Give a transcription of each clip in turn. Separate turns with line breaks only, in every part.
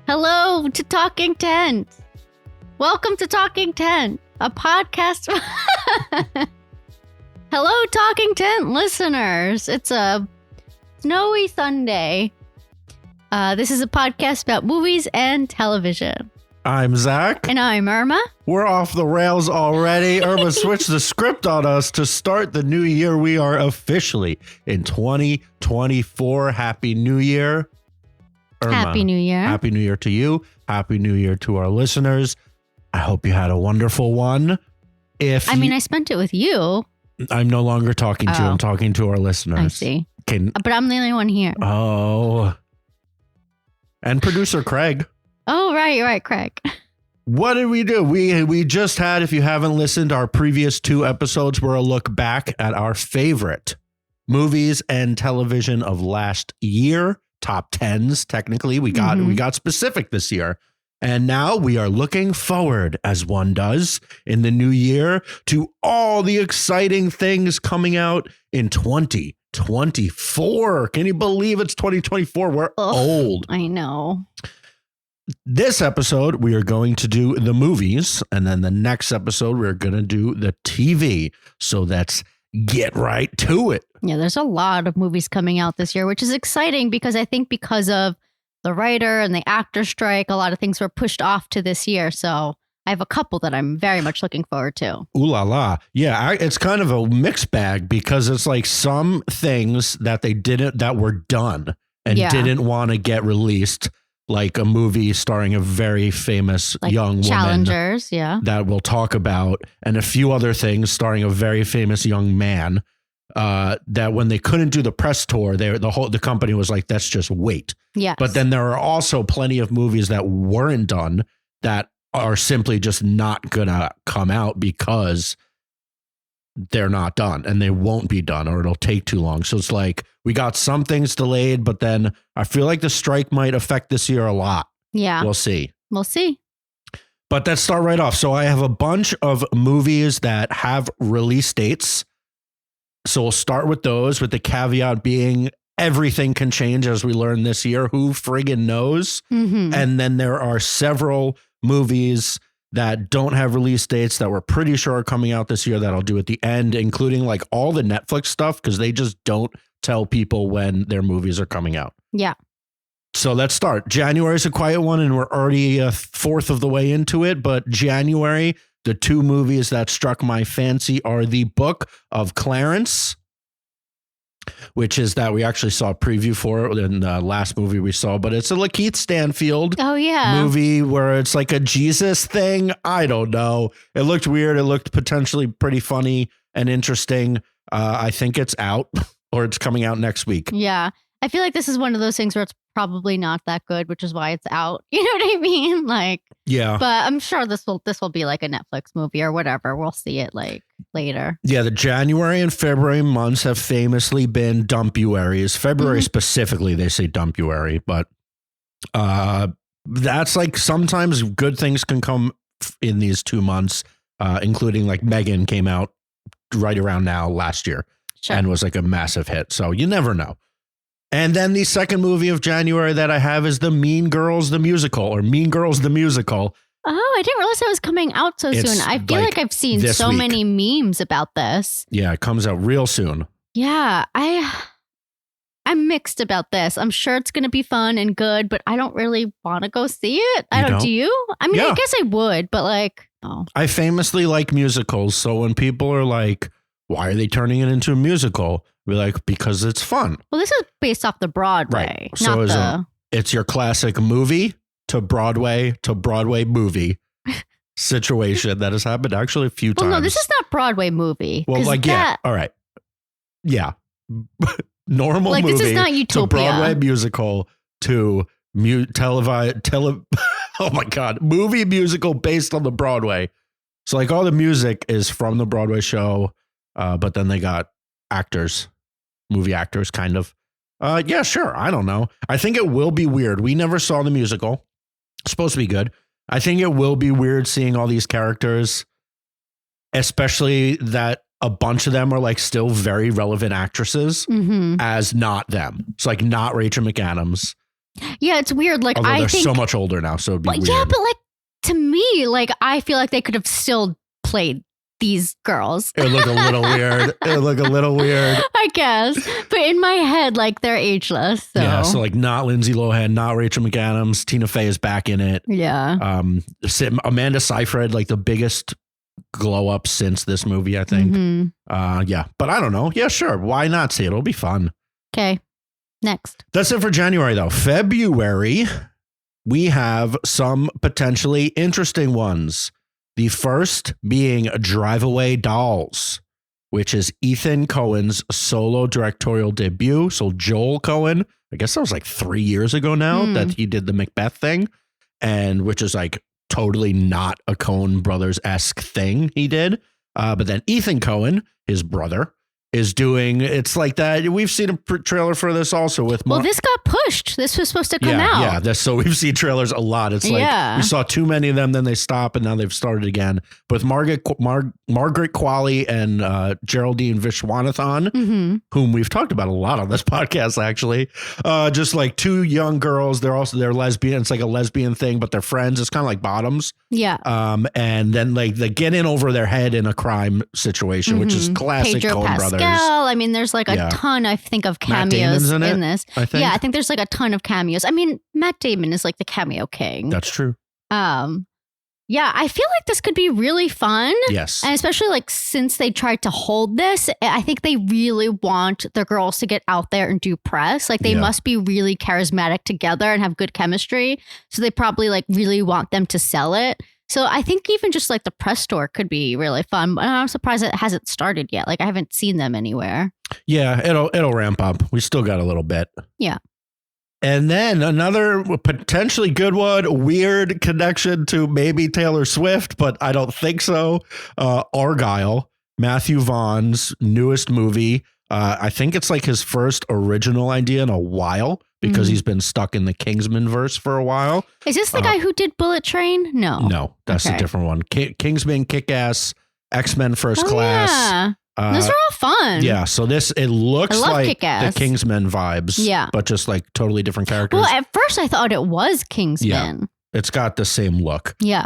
Hello to Talking Tent. Welcome to Talking Tent, a podcast. Hello, Talking Tent listeners. It's a snowy Sunday. This is a podcast about movies and television.
I'm Zach.
And I'm Irma.
We're off the rails already. Irma switched the script on us to start the new year. We are officially in 2024. Happy New Year. Irma,
Happy New Year.
Happy New Year to you. Happy New Year to our listeners. I hope you had a wonderful one.
I spent it with you.
I'm no longer talking to you. I'm talking to our listeners.
I see. But I'm the only one here.
Oh. And producer Craig.
Oh, right, Craig.
What did we do? We just had, if you haven't listened, our previous two episodes were a look back at our favorite movies and television of last year. Top 10s, technically. We got specific this year. And now we are looking forward, as one does in the new year, to all the exciting things coming out in 2024. Can you believe it's 2024? We're old.
I know.
This episode, we are going to do the movies. And then the next episode, we're going to do the TV. So let's get right to it.
Yeah, there's a lot of movies coming out this year, which is exciting because I think because of the writer and the actor strike, a lot of things were pushed off to this year. So I have a couple that I'm very much looking forward to.
Ooh la la. Yeah, it's kind of a mixed bag because it's like some things that that were done and didn't want to get released. Like a movie starring a very famous young
Challengers,
woman that we'll talk about, and a few other things starring a very famous young man that when they couldn't do the press tour, the company was like, let's just wait.
Yeah.
But then there are also plenty of movies that weren't done that are simply just not going to come out because they're not done and they won't be done or it'll take too long. So it's like we got some things delayed, but then I feel like the strike might affect this year a lot.
Yeah.
We'll see. But let's start right off. So I have a bunch of movies that have release dates. So we'll start with those, with the caveat being everything can change as we learn this year. Who friggin' knows?
Mm-hmm.
And then there are several movies that don't have release dates that we're pretty sure are coming out this year that I'll do at the end, including like all the Netflix stuff, because they just don't tell people when their movies are coming out.
Yeah.
So let's start. January is a quiet one, and we're already a fourth of the way into it. But January, the two movies that struck my fancy are The Book of Clarence, which is that we actually saw a preview for it in the last movie we saw, but it's a Lakeith Stanfield movie where it's like a Jesus thing. I don't know. It looked weird. It looked potentially pretty funny and interesting. I think it's out or it's coming out next week.
Yeah. I feel like this is one of those things where it's probably not that good, which is why it's out. You know what I mean? Like, yeah. But I'm sure this will be like a Netflix movie or whatever. We'll see it like later.
Yeah, the January and February months have famously been dumpuaries. February specifically, they say dumpuary, but that's like sometimes good things can come in these 2 months, including like Megan came out right around now last year and was like a massive hit. So you never know. And then the second movie of January that I have is the Mean Girls the Musical, or Mean Girls the Musical.
Oh, I didn't realize it was coming out so soon. I feel like I've seen so many memes about this.
Yeah, it comes out real soon.
Yeah, I'm mixed about this. I'm sure it's going to be fun and good, but I don't really want to go see it. Do you? I mean, I guess I would, but like, oh.
I famously like musicals. So when people are like, why are they turning it into a musical? We're like, because it's fun.
Well, this is based off the Broadway.
Right. So it's your classic movie to Broadway movie situation that has happened actually a few times.
Well, no, this is not Broadway movie.
Well, like, yeah. All right. Yeah. Normal movie. This is not Utopia. To Broadway musical to oh my God. Movie musical based on the Broadway. So like all the music is from the Broadway show, but then they got movie actors kind of. Yeah, sure. I don't know. I think it will be weird. We never saw the musical. It's supposed to be good. I think it will be weird seeing all these characters, especially that a bunch of them are like still very relevant actresses as not them. It's like not Rachel McAdams.
Yeah, it's weird. Like,
Although
I
they're
think
so much older now, so it'd be
but
weird.
yeah, but like to me, like I feel like they could have still played these girls.
It would look a little weird. It would look a little weird.
I guess. But in my head, like they're ageless. So.
Yeah, so like not Lindsay Lohan, not Rachel McAdams. Tina Fey is back in it.
Yeah.
Amanda Seyfried, like the biggest glow up since this movie, I think.
Mm-hmm.
Yeah, but I don't know. Yeah, sure. Why not see it? It'll be fun.
Okay. Next.
That's it for January, though. February, we have some potentially interesting ones. The first being Drive Away Dolls, which is Ethan Cohen's solo directorial debut. So Joel Cohen, I guess that was like 3 years ago now that he did the Macbeth thing, and which is like totally not a Coen Brothers-esque thing he did. But then Ethan Cohen, his brother, is doing, it's like that. We've seen a trailer for this also with
Well, this got pushed. This was supposed to come out.
Yeah, so we've seen trailers a lot. It's like we saw too many of them, then they stop, and now they've started again. But with Margaret Qualley and Geraldine Viswanathan, whom we've talked about a lot on this podcast, actually, just like two young girls. They're lesbian. It's like a lesbian thing, but they're friends. It's kind of like Bottoms.
Yeah.
And then like they get in over their head in a crime situation, which is classic Coen Brothers.
I mean, there's like a ton, I think, of cameos in this.
I think.
Yeah, I think there's like a ton of cameos. I mean, Matt Damon is like the cameo king.
That's true.
Yeah, I feel like this could be really fun.
Yes.
And especially like since they tried to hold this, I think they really want the girls to get out there and do press. Like they must be really charismatic together and have good chemistry. So they probably like really want them to sell it. So I think even just like the press tour could be really fun. And I'm surprised it hasn't started yet. Like I haven't seen them anywhere.
Yeah, it'll ramp up. We still got a little bit.
Yeah.
And then another potentially good one, weird connection to maybe Taylor Swift, but I don't think so. Argyle, Matthew Vaughn's newest movie. I think it's like his first original idea in a while because he's been stuck in the Kingsman verse for a while.
Is this the guy who did Bullet Train? No,
that's a different one. Kingsman, Kick-Ass, X-Men First Class.
Yeah. Those are all fun.
Yeah, so it looks like
Kick-Ass.
the Kingsman vibes. Yeah, but just like totally different characters.
Well, at first I thought it was Kingsman.
Yeah, it's got the same look.
Yeah.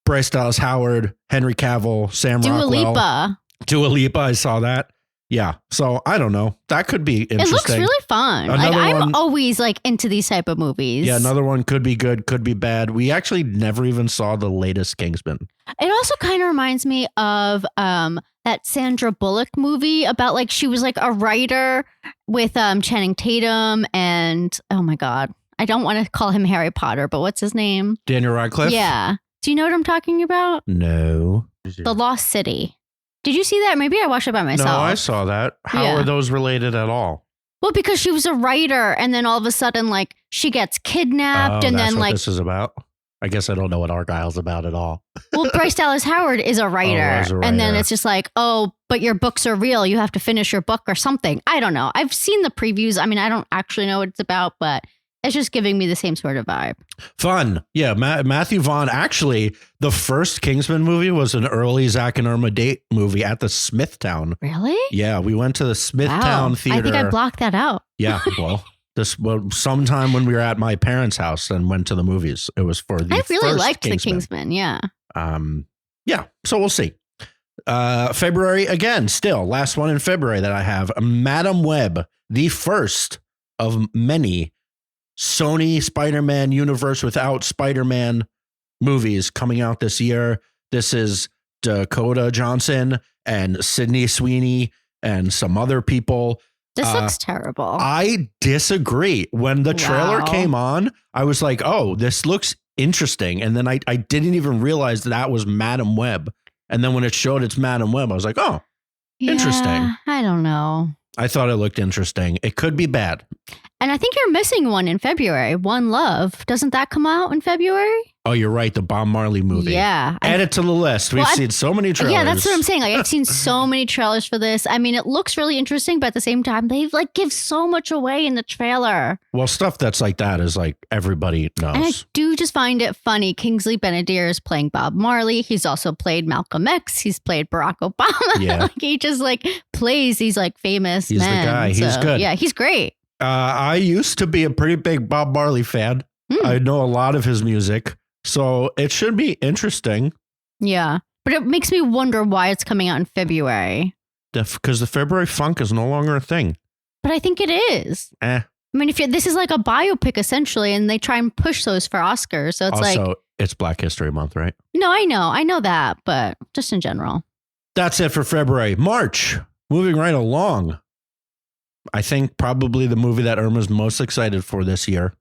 Bryce Dallas Howard, Henry Cavill, Sam Rockwell. Dua Lipa, I saw that. Yeah, so I don't know. That could be interesting.
It looks really fun. I'm always like into these type of movies.
Yeah, another one could be good, could be bad. We actually never even saw the latest Kingsman.
It also kind of reminds me of that Sandra Bullock movie about like she was like a writer with Channing Tatum and oh my God, I don't want to call him Harry Potter, but what's his name?
Daniel Radcliffe?
Yeah. Do you know what I'm talking about?
No.
The Lost City. Did you see that? Maybe I watched it by myself.
No, I saw that. How are those related at all?
Well, because she was a writer and then all of a sudden like she gets kidnapped and
that's
then
what
like
this is about. I guess I don't know what Argyle's about at all.
Well, Bryce Dallas Howard is a writer. And then it's just like, oh, but your books are real. You have to finish your book or something. I don't know. I've seen the previews. I mean, I don't actually know what it's about, but it's just giving me the same sort of vibe.
Fun. Yeah. Matthew Vaughn. Actually, the first Kingsman movie was an early Zack and Irma date movie at the Smithtown.
Really?
Yeah. We went to the Smithtown Theater.
I think I blocked that out.
Yeah. Well, sometime when we were at my parents' house and went to the movies, it was for the
I really
first
liked
Kingsman.
the Kingsman. Yeah.
Yeah. So we'll see. February again, still last one in February that I have, Madam Web, the first of many Sony Spider-Man universe without Spider-Man movies coming out this year. This is Dakota Johnson and Sydney Sweeney and some other people.
This looks terrible.
I disagree. When the trailer came on, I was like, oh, this looks interesting. And then I didn't even realize that was Madam Web. And then when it showed it's Madam Web, I was like, oh, interesting.
I don't know.
I thought it looked interesting. It could be bad.
And I think you're missing one in February. One Love. Doesn't that come out in February?
Oh, you're right. The Bob Marley movie.
Yeah.
Add it to the list. We've seen so many trailers.
Yeah, that's what I'm saying. Like I've seen so many trailers for this. I mean, it looks really interesting, but at the same time, they like give so much away in the trailer.
Well, stuff that's like that is like everybody knows.
And I do just find it funny. Kingsley Benadir is playing Bob Marley. He's also played Malcolm X. He's played Barack Obama.
Yeah.
Like he just like plays these like famous men.
He's the guy. He's good.
Yeah, he's great.
I used to be a pretty big Bob Marley fan. I know a lot of his music, so it should be interesting.
Yeah. But it makes me wonder why it's coming out in February.
Because the February funk is no longer a thing.
But I think it is. I mean, this is like a biopic essentially, and they try and push those for Oscars. So it's
also, it's Black History Month, right?
No, I know that, but just in general.
That's it for February. March, moving right along. I think probably the movie that Irma's most excited for this year,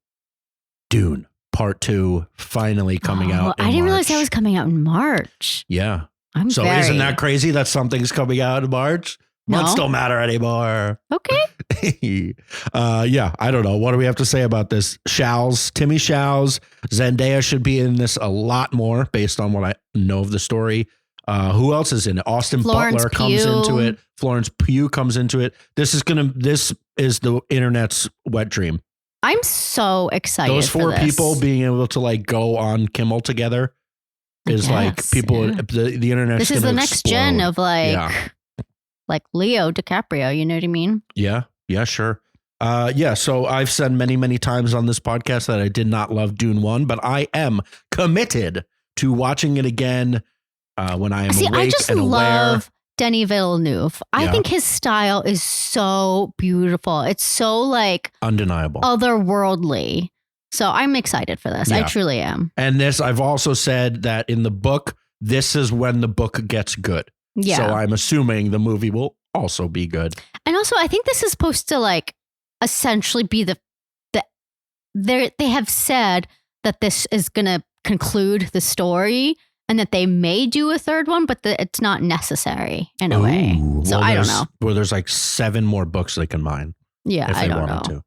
Dune Part 2, finally coming out in
I didn't
March.
realize that was coming out in March.
Yeah. Isn't that crazy that something's coming out in March? Months don't matter anymore.
Okay.
Yeah, I don't know. What do we have to say about this? Timmy Chalamet, Zendaya should be in this a lot more based on what I know of the story. Who else is in it? Austin Butler comes into it. Florence Pugh comes into it. This is the internet's wet dream.
I'm so excited.
Those four people being able to like go on Kimmel together is like people. Yeah. The internet.
This is the next gen of like Leo DiCaprio. You know what I mean?
Yeah. Yeah. Sure. So I've said many, many times on this podcast that I did not love Dune 1, but I am committed to watching it again when I am awake
I just
and
love Denis Villeneuve. I think his style is so beautiful. It's so like
undeniable,
otherworldly. So I'm excited for this. Yeah. I truly am.
And this, I've also said that in the book, this is when the book gets good. Yeah. So I'm assuming the movie will also be good.
And also, I think this is supposed to like essentially be they have said that this is going to conclude the story and that they may do a third one, but it's not necessary in a way. So I don't know.
Well, there's like 7 more books they can mine.
Yeah, I don't know.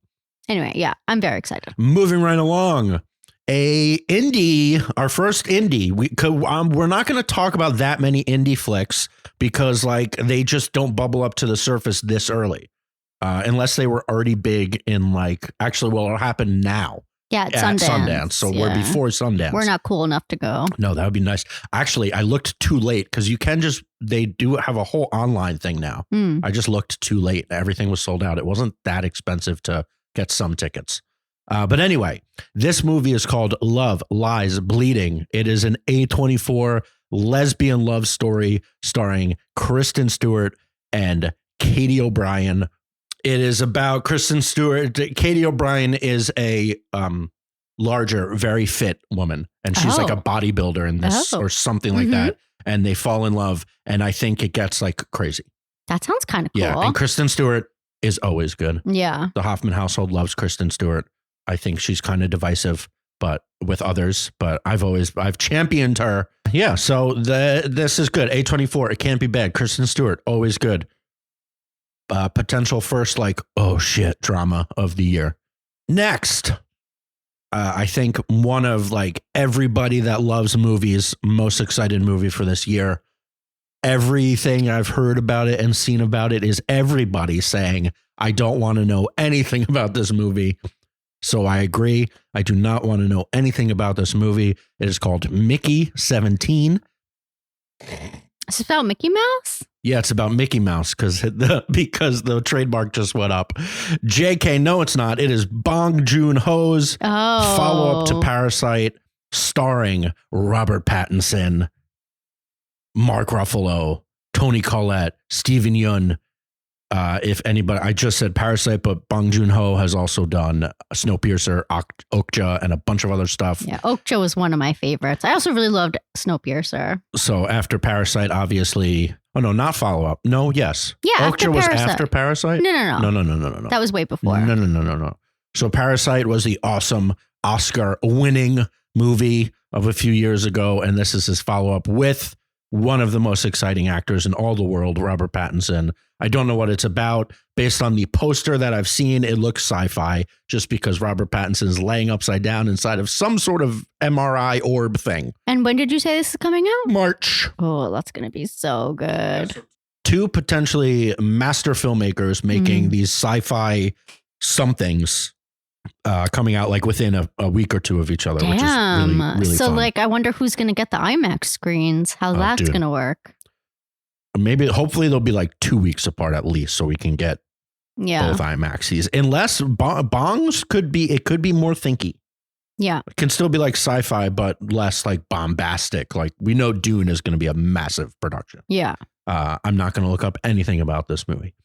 Anyway, yeah, I'm very excited.
Moving right along. Our first indie. We're not going to talk about that many indie flicks because like they just don't bubble up to the surface this early. Unless they were already big in like, it'll happen now.
Yeah, at Sundance.
So we're before Sundance.
We're not cool enough to go.
No, that would be nice. Actually, I looked too late because they do have a whole online thing now. I just looked too late. Everything was sold out. It wasn't that expensive to get some tickets. But anyway, this movie is called Love, Lies, Bleeding. It is an A24 lesbian love story starring Kristen Stewart and Katie O'Brien. It is about Kristen Stewart. Katie O'Brien is a larger, very fit woman, and she's like a bodybuilder in this or something like that. And they fall in love, and I think it gets like crazy.
That sounds kind of cool.
Yeah, and Kristen Stewart is always good.
Yeah.
The Hoffman household loves Kristen Stewart. I think she's kind of divisive, but with others, but I've championed her. Yeah. So this is good. A24. It can't be bad. Kristen Stewart, always good. Potential first, like, oh shit, drama of the year. Next, I think one of like everybody that loves movies, most excited movie for this year. Everything I've heard about it and seen about it is everybody saying, I don't want to know anything about this movie. So I agree. I do not want to know anything about this movie. It is called Mickey 17.
Is it about Mickey Mouse?
Yeah, it's about Mickey Mouse because the trademark just went up. JK, no, it's not. It is Bong Joon-ho's follow-up to Parasite, starring Robert Pattinson, Mark Ruffalo, Toni Collette, Steven Yeun. If anybody, I just said Parasite, but Bong Joon-ho has also done Snowpiercer, Okja, and a bunch of other stuff.
Yeah, Okja was one of my favorites. I also really loved Snowpiercer.
So after Parasite, obviously, not follow-up. No, yes.
Yeah,
Okja was after Parasite?
No. That was way before.
No. So Parasite was the awesome Oscar-winning movie of a few years ago, and this is his follow-up with one of the most exciting actors in all the world, Robert Pattinson. I don't know what it's about. Based on the poster that I've seen, it looks sci-fi just because Robert Pattinson is laying upside down inside of some sort of MRI orb thing.
And when did you say this is coming out?
March.
Oh, that's going to be so good.
2 potentially master filmmakers making these sci-fi somethings coming out like within a week or 2 of each other, which is really
so
fun.
Like, I wonder who's going to get the IMAX screens, how that's going to work.
Hopefully they'll be like 2 weeks apart at least so we can get
Yeah.
both IMAXs. Unless Bongs could be more thinky.
Yeah.
It can still be like sci-fi, but less like bombastic. Like we know Dune is going to be a massive production.
Yeah.
I'm not going to look up anything about this movie.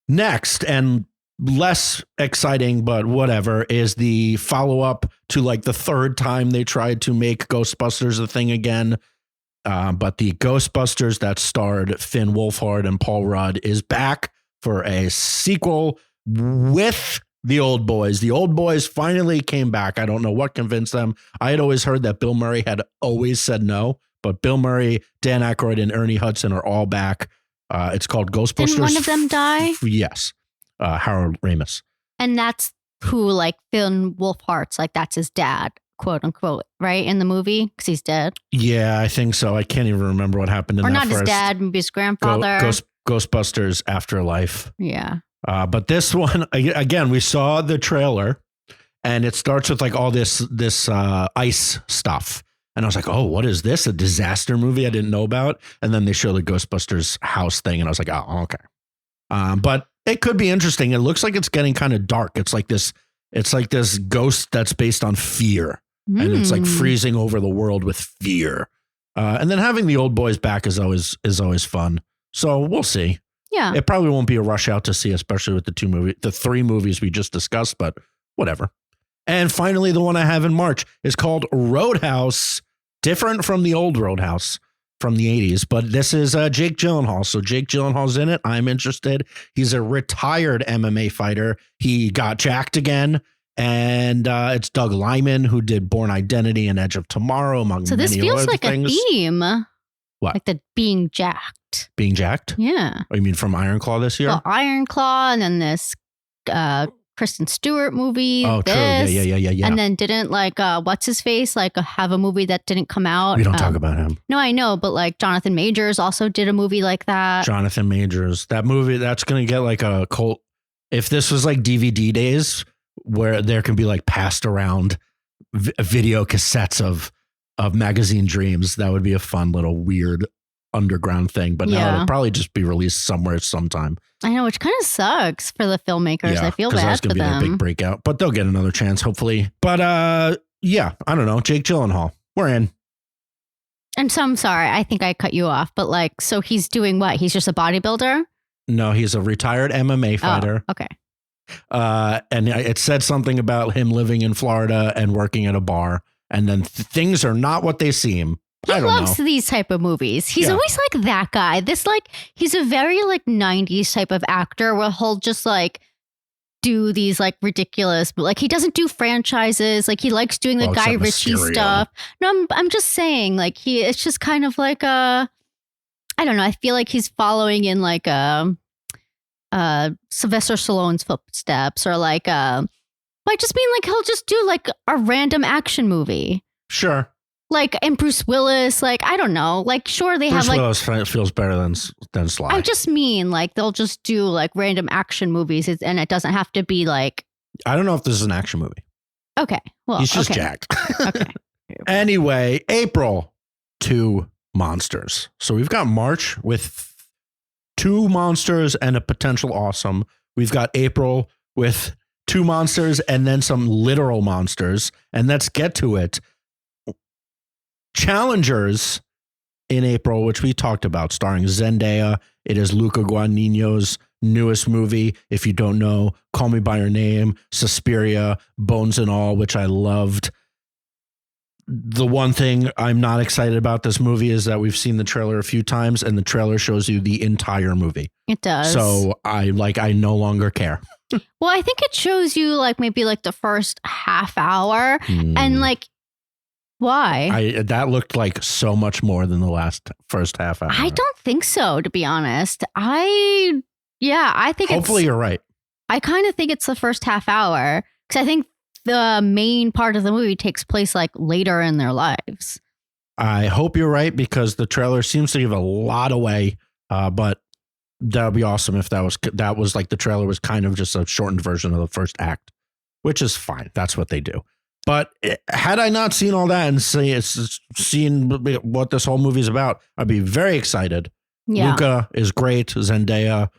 Next, and less exciting, but whatever, is the follow-up to like the third time they tried to make Ghostbusters a thing again. But the Ghostbusters that starred Finn Wolfhard and Paul Rudd is back for a sequel with the old boys. The old boys finally came back. I don't know what convinced them. I had always heard that Bill Murray had always said no, but Bill Murray, Dan Aykroyd, and Ernie Hudson are all back. It's called Ghostbusters.
Didn't one of them die?
Yes. Harold Ramis.
And that's who, like, Finn Wolfhard's, like, that's his dad, quote unquote, right? In the movie? Because he's dead.
Yeah, I think so. I can't even remember what happened in that
Or not
first.
his dad, maybe his grandfather.
Ghostbusters Afterlife.
Yeah.
But this one, again, we saw the trailer and it starts with like all this ice stuff. And I was like, oh, what is this? A disaster movie I didn't know about? And then they show the Ghostbusters house thing. And I was like, oh, okay. But it could be interesting. It looks like it's getting kind of dark. It's like this ghost that's based on fear. And it's like freezing over the world with fear. And then having the old boys back is always fun. So we'll see.
Yeah.
It probably won't be a rush out to see, especially with the three movies we just discussed, but whatever. And finally, the one I have in March is called Roadhouse, different from the old Roadhouse from the 80s, but this is Jake Gyllenhaal. So Jake Gyllenhaal's in it. I'm interested. He's a retired MMA fighter. He got jacked again. And it's Doug Liman, who did Born Identity and Edge of Tomorrow, among many other things. So this feels like a
theme.
What?
Like the being jacked.
Being jacked?
Yeah.
Oh, you mean from Iron Claw this year?
Well, Iron Claw, and then this Kristen Stewart movie.
Oh, true. Yeah.
And then didn't what's his face have a movie that didn't come out?
We don't talk about him.
No, I know, but like Jonathan Majors also did a movie like that.
Jonathan Majors, that movie that's gonna get like a cult. If this was like DVD days, where there can be like passed around video cassettes of Magazine Dreams, that would be a fun little weird underground thing. But now it'll probably just be released somewhere sometime.
I know, which kind of sucks for the filmmakers.
Yeah,
I feel bad
that's
for
gonna be
them.
their big breakout, but they'll get another chance hopefully. But yeah, I don't know. Jake Gyllenhaal, we're in.
And so I'm sorry, I think I cut you off, but like, so he's doing what? He's just a bodybuilder?
No, he's a retired MMA fighter.
Oh, okay.
And it said something about him living in Florida and working at a bar, and then things are not what they seem.
He
I don't
loves
know.
these type of movies. He's always like that guy. He's a very like 90s type of actor where he'll just like do these like ridiculous, but like he doesn't do franchises. Like he likes doing the Guy Ritchie stuff. No, I'm just saying like it's just kind of like I don't know. I feel like he's following in like Sylvester Stallone's footsteps, or like by just being like he'll just do like a random action movie.
Sure.
Like, and Bruce Willis, like, I don't know, like, sure, they
Bruce
have like
Willis feels better than Sly.
I just mean like they'll just do like random action movies, and it doesn't have to be like.
I don't know if this is an action movie.
Okay, well,
he's just jacked.
Okay.
Anyway, April, 2 monsters. So we've got March with 2 monsters and a potential awesome. We've got April with 2 monsters and then some literal monsters. And let's get to it. Challengers in April, which we talked about, starring Zendaya. It is Luca Guadagnino's newest movie. If you don't know, Call Me By Your Name, Suspiria, Bones and All, which I loved. The one thing I'm not excited about this movie is that we've seen the trailer a few times, and the trailer shows you the entire movie.
It does.
So I no longer care.
Well, I think it shows you like maybe like the first half hour, and like. Why?
That looked like so much more than the first half hour.
I don't think so, to be honest. I think
hopefully you're right.
I kind of think it's the first half hour, because I think the main part of the movie takes place like later in their lives.
I hope you're right, because the trailer seems to give a lot away. But that would be awesome if that was like the trailer was kind of just a shortened version of the first act, which is fine. That's what they do. But had I not seen all that and seen what this whole movie is about, I'd be very excited.
Yeah.
Luca is great. Zendaya,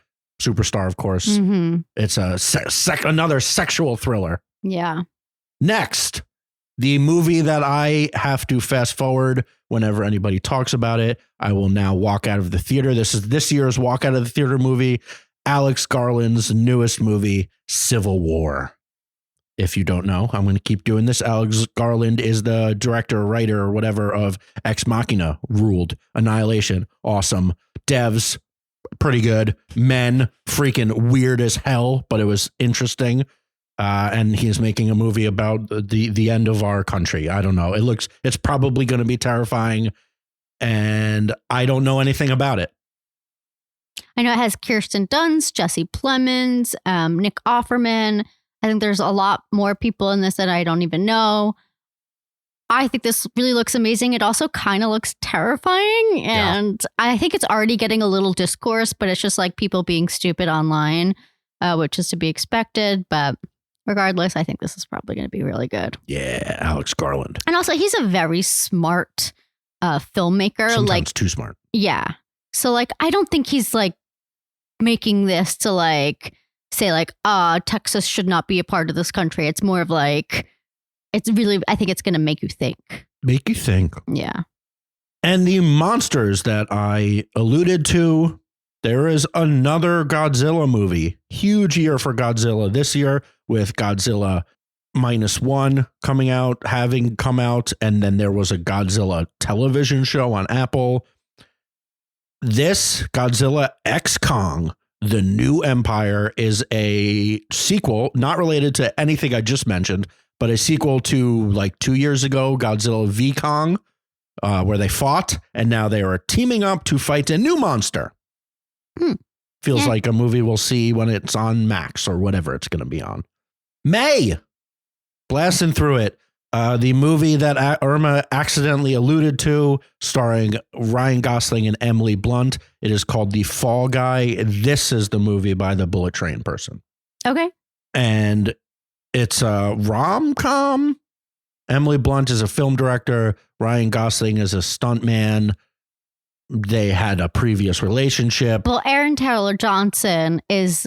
superstar, of course.
Mm-hmm.
It's a another sexual thriller.
Yeah.
Next, the movie that I have to fast forward whenever anybody talks about it. I will now walk out of the theater. This is this year's walk out of the theater movie, Alex Garland's newest movie, Civil War. If you don't know, I'm going to keep doing this. Alex Garland is the director, writer, or whatever of Ex Machina, Ruled, Annihilation, awesome. Devs, pretty good. Men, freaking weird as hell, but it was interesting. And he is making a movie about the end of our country. I don't know. It's probably going to be terrifying, and I don't know anything about it.
I know it has Kirsten Dunst, Jesse Plemons, Nick Offerman. I think there's a lot more people in this that I don't even know. I think this really looks amazing. It also kind of looks terrifying. And I think it's already getting a little discourse, but it's just like people being stupid online, which is to be expected. But regardless, I think this is probably going to be really good.
Yeah, Alex Garland.
And also, he's a very smart filmmaker.
Sometimes
like
too smart.
Yeah. So like, I don't think he's like making this to like say like, Texas should not be a part of this country. It's more of like, it's really, I think it's going to make you think.
Make you think.
Yeah.
And the monsters that I alluded to, there is another Godzilla movie. Huge year for Godzilla this year with Godzilla -1 coming out, having come out. And then there was a Godzilla television show on Apple. This Godzilla X Kong, The New Empire, is a sequel, not related to anything I just mentioned, but a sequel to like 2 years ago, Godzilla v Kong, where they fought, and now they are teaming up to fight a new monster. Feels like a movie we'll see when it's on Max or whatever it's going to be on. May, blasting through it. The movie that Irma accidentally alluded to, starring Ryan Gosling and Emily Blunt. It is called The Fall Guy. This is the movie by the Bullet Train person.
Okay.
And it's a rom-com. Emily Blunt is a film director. Ryan Gosling is a stuntman. They had a previous relationship.
Well, Aaron Taylor Johnson is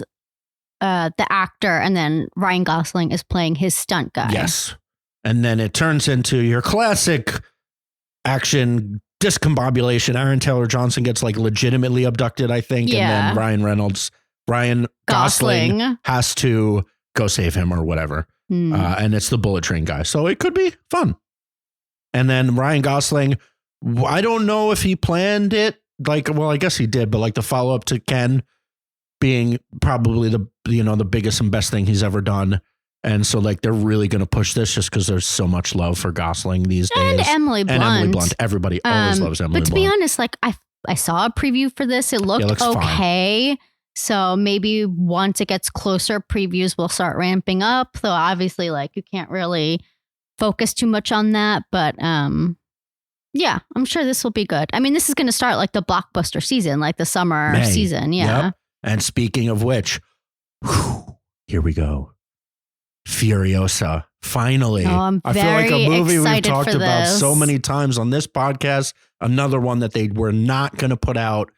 the actor, and then Ryan Gosling is playing his stunt guy.
Yes. And then it turns into your classic action discombobulation. Aaron Taylor Johnson gets like legitimately abducted, I think.
Yeah.
And then Ryan Gosling has to go save him or whatever. And it's the Bullet Train guy. So it could be fun. And then Ryan Gosling, I don't know if he planned it. Like, well, I guess he did, but like the follow up to Ken being probably the biggest and best thing he's ever done. And so like they're really going to push this just because there's so much love for Gosling these days.
And Emily Blunt.
Everybody always loves Emily Blunt.
But to be honest, like I saw a preview for this. It looked okay. Fine. So maybe once it gets closer, previews will start ramping up. Though obviously like you can't really focus too much on that. But yeah, I'm sure this will be good. I mean, this is going to start like the blockbuster season, like the summer season. Yeah.
Yep. And speaking of which, here we go. Furiosa. Finally.
I
feel like a movie we've talked about
this
so many times on this podcast. Another one that they were not going to put out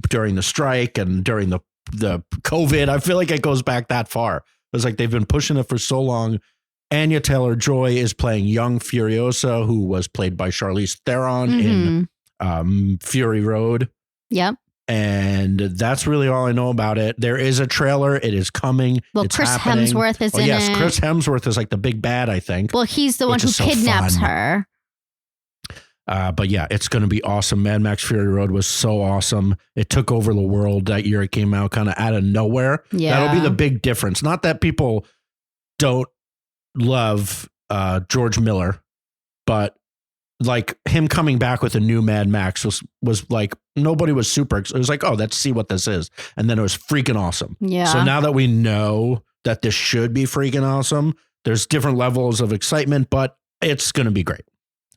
during the strike and during the COVID. I feel like it goes back that far. It was like they've been pushing it for so long. Anya Taylor-Joy is playing young Furiosa, who was played by Charlize Theron in Fury Road.
Yep.
And that's really all I know about it. There is a trailer. It is coming.
Well,
it's
Chris
happening.
Hemsworth is in it.
Yes, Chris Hemsworth is like the big bad, I think.
Well, he's the one who kidnaps her.
But yeah, it's going to be awesome. Mad Max Fury Road was so awesome. It took over the world that year. It came out kind of out of nowhere.
Yeah.
That'll be the big difference. Not that people don't love George Miller, but like him coming back with a new Mad Max was like nobody was super. It was like, oh, let's see what this is. And then it was freaking awesome.
Yeah.
So now that we know that this should be freaking awesome, there's different levels of excitement, but it's going to be great.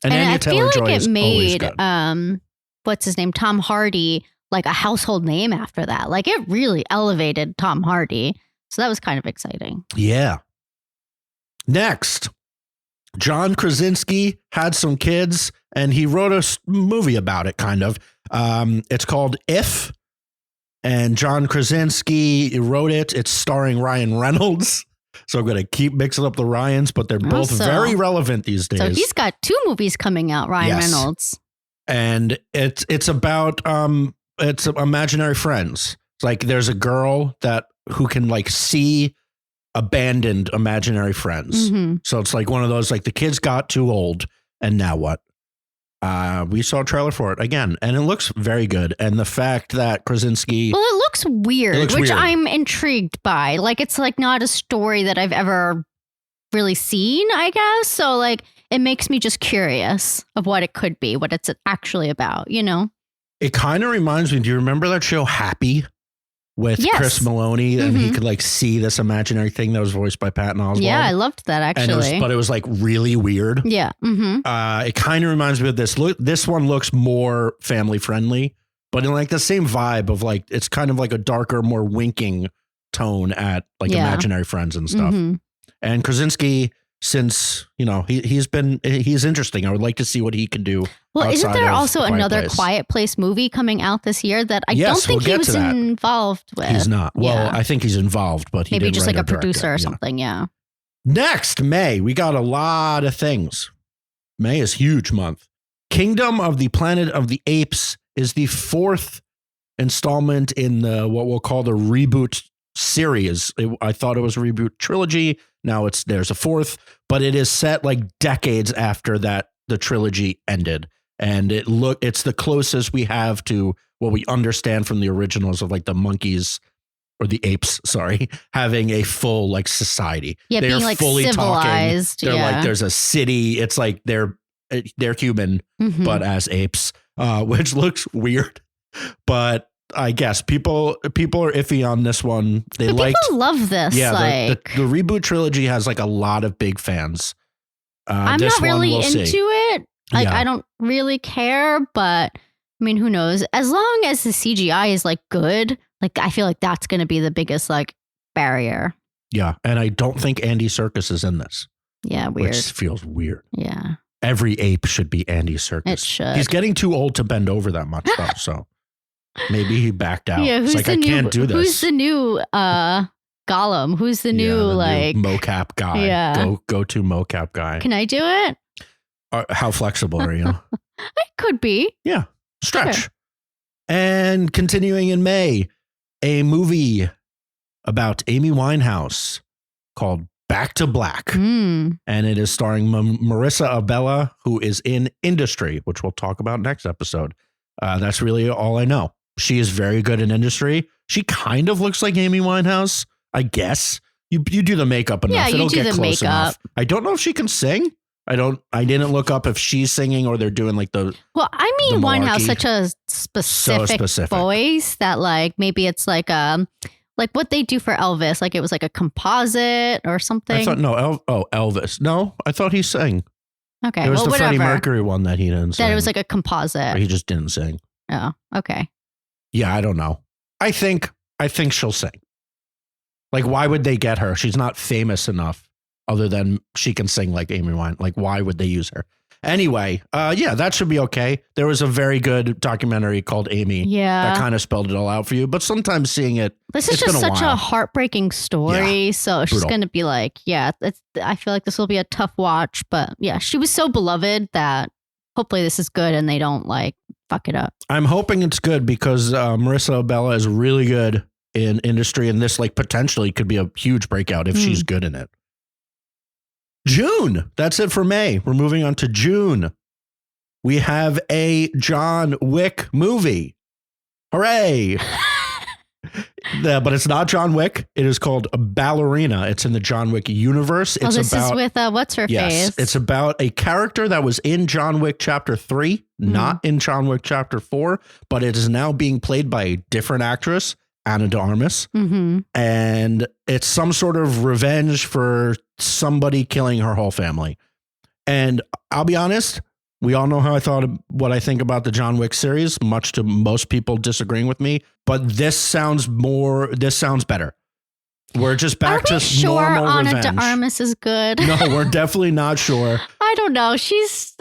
And Anya Taylor-Joy is always good.
What's his name? Tom Hardy, like a household name after that. Like it really elevated Tom Hardy. So that was kind of exciting.
Yeah. Next, John Krasinski had some kids and he wrote a movie about it, kind of. It's called If. And John Krasinski wrote it. It's starring Ryan Reynolds. So I'm going to keep mixing up the Ryans, but they're both very relevant these days.
So he's got 2 movies coming out, Ryan Reynolds.
And it's about it's imaginary friends. It's like there's a girl who can like see abandoned imaginary friends.
Mm-hmm.
So it's like one of those, like the kids got too old and now what? We saw a trailer for it again and it looks very good. And the fact that Krasinski...
Well, it looks weird, which I'm intrigued by. Like, it's like not a story that I've ever really seen, I guess. So like, it makes me just curious of what it could be, what it's actually about, you know?
It kind of reminds me, do you remember that show Happy? With Chris Maloney, and he could like see this imaginary thing that was voiced by Patton Oswalt.
Yeah, I loved that actually.
But it was like really weird.
Yeah. Mm-hmm.
It kind of reminds me of this. This one looks more family friendly, but in like the same vibe of like, it's kind of like a darker, more winking tone at like imaginary friends and stuff.
Mm-hmm.
And Krasinski, since, you know, he's interesting. I would like to see what he can do.
Well, isn't there also another Quiet Place movie coming out this year that I don't think he was involved with?
He's not. Well, I think he's involved, but he
maybe
didn't
just
write
like a
direct
producer
it,
or something. Yeah.
Next, May, we got a lot of things. May is huge month. Kingdom of the Planet of the Apes is the 4th installment in the what we'll call the reboot series. I thought it was a reboot trilogy. Now there's a 4th, but it is set like decades after that the trilogy ended. And it's the closest we have to what we understand from the originals of like the monkeys or the apes, having a full like society.
Yeah,
they
being
are
like
fully
civilized.
Talking. They're like, there's a city. It's like they're human, but as apes, which looks weird. But I guess people are iffy on this one.
People love this.
Yeah, the reboot trilogy has like a lot of big fans.
I'm not really into it. Like, I don't really care, but I mean, who knows? As long as the CGI is like good, like I feel like that's going to be the biggest like barrier.
Yeah, and I don't think Andy Serkis is in this.
Yeah, weird.
Which feels weird.
Yeah.
Every ape should be Andy Serkis.
It should.
He's getting too old to bend over that much though, so maybe he backed out.
Yeah,
it's like, I can't do this.
Who's the new Gollum? Who's the new like
mocap guy?
Yeah.
Go to mocap guy.
Can I do it?
How flexible are you?
I could be.
Yeah. Stretch.
Sure.
And continuing in May, a movie about Amy Winehouse called Back to Black. And it is starring Marissa Abella, who is in Industry, which we'll talk about next episode. That's really all I know. She is very good in Industry. She kind of looks like Amy Winehouse, I guess. You do the makeup enough.
Yeah,
It'll
do
get
the
close
makeup.
enough. I don't know if she can sing. I didn't look up if she's singing or they're doing like the.
Well, I mean, Winehouse such a specific voice that like maybe it's like what they do for Elvis, like it was like a composite or something.
I thought Elvis. No, I thought he sang.
Okay,
it was the
whatever.
Freddie Mercury one that he didn't sing.
That it was like a composite.
Or he just didn't sing.
Oh, okay.
Yeah, I don't know. I think she'll sing. Like, why would they get her? She's not famous enough. Other than she can sing like Amy Winehouse. Like, why would they use her? Anyway, yeah, that should be okay. There was a very good documentary called Amy.
Yeah.
That kind of spelled it all out for you. But sometimes seeing it,
this is just such a heartbreaking story.
Yeah,
so she's going to be like, yeah, I feel like this will be a tough watch. But yeah, she was so beloved that hopefully this is good and they don't like fuck it up.
I'm hoping it's good because Marissa Abella is really good in Industry. And this like potentially could be a huge breakout if she's good in it. June. That's it for May. We're moving on to June. We have a John Wick movie. Hooray. But it's not John Wick. It is called Ballerina. It's in the John Wick universe. It's
this is with what's her face?
It's about a character that was in John Wick Chapter 3, not in John Wick Chapter 4, but it is now being played by a different actress, Ana de Armas. And it's some sort of revenge for somebody killing her whole family. And I'll be honest, we all know how what I think about the John Wick series, much to most people disagreeing with me. But this sounds better. We're just back to normal revenge.
Ana de Armas is good?
No, we're definitely not sure.
I I don't know. She's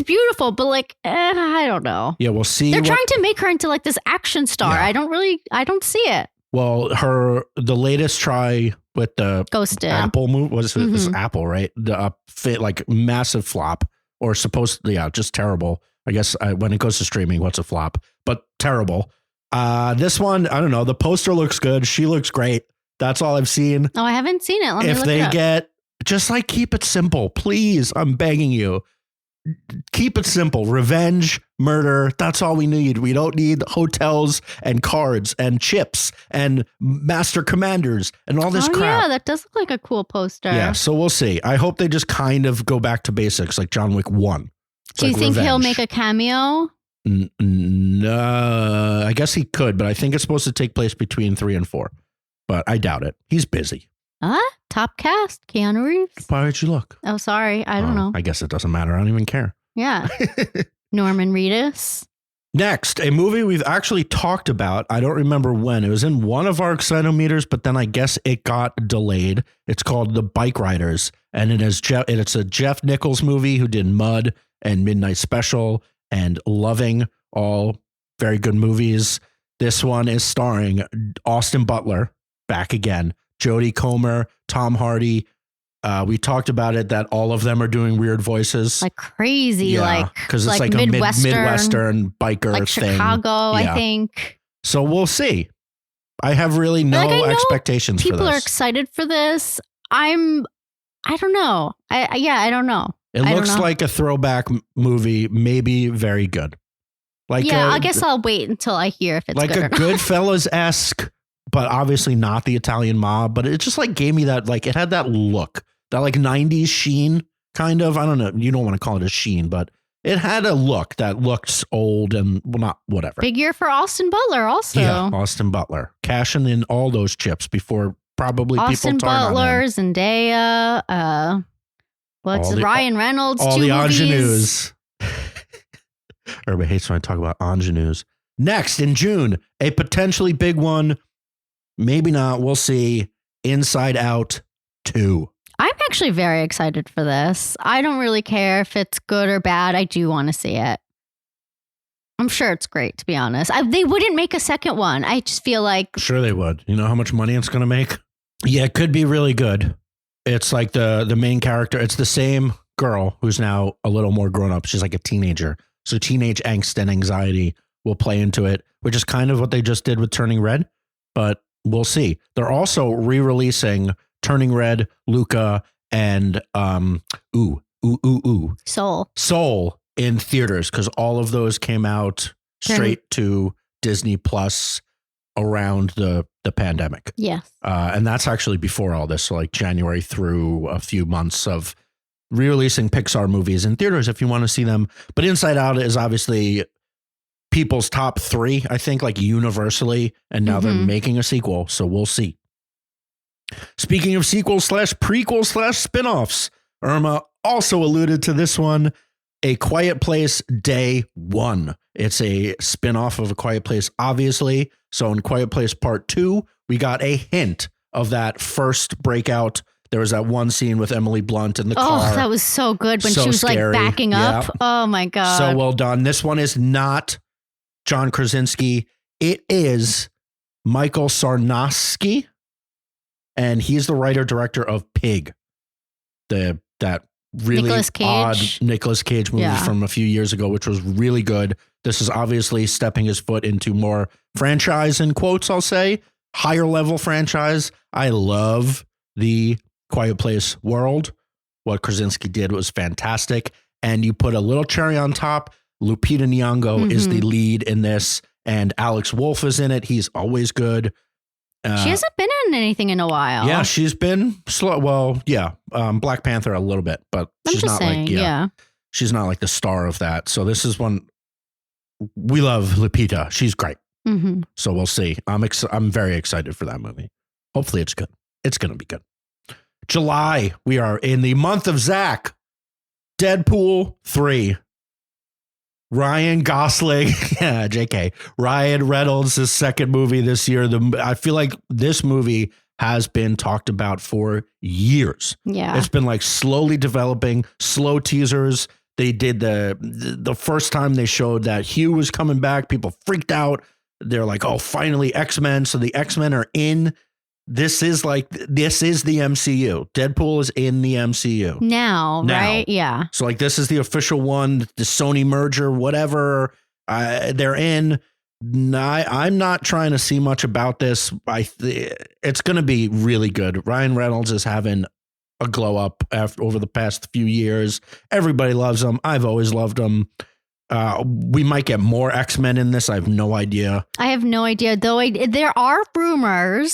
beautiful, but like, I don't know.
Yeah, we'll see.
They're trying to make her into like this action star.
Yeah.
I don't see it.
Well, the latest try with the
Ghosted
Apple movie was it's Apple, right? The like massive flop, or just terrible. I guess when it goes to streaming, what's a flop? But terrible. This one, I don't know. The poster looks good. She looks great. That's all I've seen.
Oh, I haven't seen it. Let me
if
look
they
it up.
get just like keep it simple, please. I'm begging you. Keep it simple. Revenge, murder. That's all we need. We don't need hotels and cards and chips and master commanders and all this crap.
Yeah, that does look like a cool poster.
Yeah, so we'll see. I hope they just kind of go back to basics like John Wick 1.
Do you think he'll make a cameo?
No, I guess he could, but I think it's supposed to take place between 3 and 4. But I doubt it. He's busy.
Top cast, Keanu Reeves.
Why would you look?
Oh, sorry. I don't know.
I guess it doesn't matter. I don't even care.
Yeah. Norman Reedus.
Next, a movie we've actually talked about. I don't remember when. It was in one of our Excitometers, but then I guess it got delayed. It's called The Bike Riders, and it's a Jeff Nichols movie who did Mud and Midnight Special and Loving, all very good movies. This one is starring Austin Butler, back again, Jodie Comer, Tom Hardy. We talked about it that all of them are doing weird voices.
Like crazy,
because it's like
Midwestern,
a Midwestern biker
like
thing.
Chicago, I think.
So we'll see. I have really no expectations for this.
People are excited for this. I don't know. I don't know.
It looks like a throwback movie, maybe very good.
I guess I'll wait until I hear if it's
like
good or
a
not.
Goodfellas-esque, but obviously not the Italian mob. But it just like gave me that, like it had that look, that like 90s sheen kind of. I don't know. You don't want to call it a sheen, but it had a look that looks old and not whatever.
Big year for Austin Butler also.
Yeah, Austin Butler. Cashing in all those chips before probably
Austin
people turn
Butler,
on him.
Zendaya, Ryan Reynolds,
all
2
the
movies.
ingenues. Everybody hates when I talk about ingenues. Next, in June, a potentially big one. Maybe not. We'll see. Inside Out 2.
I'm actually very excited for this. I don't really care if it's good or bad. I do want to see it. I'm sure it's great, to be honest. They wouldn't make a second one. I just feel like...
Sure they would. You know how much money it's going to make? Yeah, it could be really good. It's like the main character. It's the same girl who's now a little more grown up. She's like a teenager. So teenage angst and anxiety will play into it, which is kind of what they just did with Turning Red. But we'll see. They're also re-releasing Turning Red, Luca, and Soul in theaters, because all of those came out straight to Disney Plus around the pandemic.
Yes.
And that's actually before all this, so like January through a few months of re-releasing Pixar movies in theaters if you want to see them. But Inside Out is obviously people's top 3, I think, like universally, and now they're making a sequel, so we'll see. Speaking of sequels / prequels / spinoffs, Irma also alluded to this one, A Quiet Place Day 1. It's a spinoff of A Quiet Place, obviously. So in Quiet Place Part 2, we got a hint of that first breakout. There was that one scene with Emily Blunt in the car.
Oh, that was so good when
so
she was
scary.
like backing up.
Yep.
Oh my God.
So well done. This one is not John Krasinski. It is Michael Sarnowski. And he's the writer-director of Pig. That really odd Nicolas Cage movie from a few years ago, which was really good. This is obviously stepping his foot into more franchise, in quotes, I'll say. Higher level franchise. I love the Quiet Place world. What Krasinski did was fantastic. And you put a little cherry on top. Lupita Nyong'o is the lead in this. And Alex Wolff is in it. He's always good.
She hasn't been in anything in a while.
Yeah, she's been slow. Well, yeah, Black Panther a little bit, but she's not she's not like the star of that. So this is one we love. Lupita, she's great. So we'll see. I'm very excited for that movie. Hopefully, it's good. It's gonna be good. July, we are in the month of Zach. Deadpool 3. Ryan Gosling, JK. Ryan Reynolds' second movie this year. I feel like this movie has been talked about for years.
Yeah.
It's been like slowly developing, slow teasers. They did the first time they showed that Hugh was coming back, people freaked out. They're like, oh, finally X-Men. So the X-Men are in. This is the MCU. Deadpool is in the MCU.
Now, right? Yeah.
So like this is the official one, the Sony merger, whatever. They're in. I'm not trying to see much about this. It's going to be really good. Ryan Reynolds is having a glow up over the past few years. Everybody loves him. I've always loved him. We might get more X-Men in this. I have no idea.
I have no idea, though. There are rumors.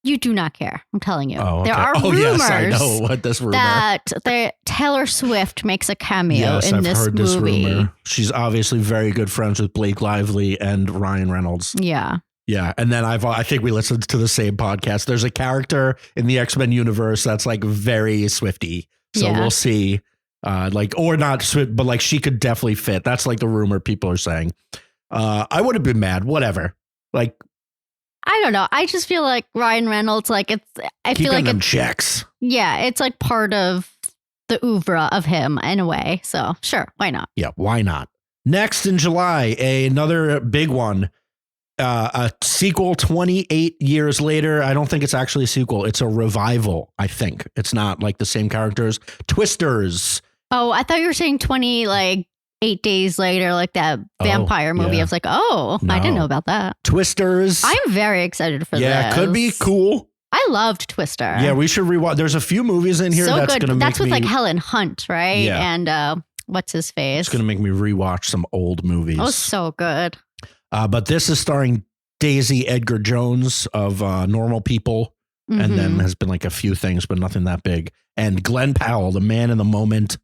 You do not care. I'm telling you.
Oh, okay.
There are rumors.
Yes, I know what this rumor.
That Taylor Swift makes a cameo in
I've
this
heard
movie.
This rumor. She's obviously very good friends with Blake Lively and Ryan Reynolds.
Yeah.
Yeah. And then I think we listened to the same podcast. There's a character in the X-Men universe that's like very Swifty. So we'll see. Or not Swift, but like she could definitely fit. That's like the rumor people are saying. I would have been mad. Whatever. Like,
I don't know. I just feel like Ryan Reynolds, I feel like
them checks.
Yeah, it's like part of the oeuvre of him in a way. So sure, why not?
Yeah, why not? Next in July, another big one. A sequel 28 years later. I don't think it's actually a sequel. It's a revival, I think. It's not like the same characters. Twisters.
Oh, I thought you were saying 8 days later, like that vampire movie.
Yeah.
I was like, no. I didn't know about that.
Twisters.
I'm very excited for this.
Yeah, could be cool.
I loved Twister.
Yeah, we should rewatch. There's a few movies in here that's going to make
That's with like Helen Hunt, right?
Yeah.
And what's his face?
It's going to make me rewatch some old movies.
Oh, so good.
But this is starring Daisy Edgar Jones of Normal People. And then has been like a few things, but nothing that big. And Glenn Powell, the man in the moment.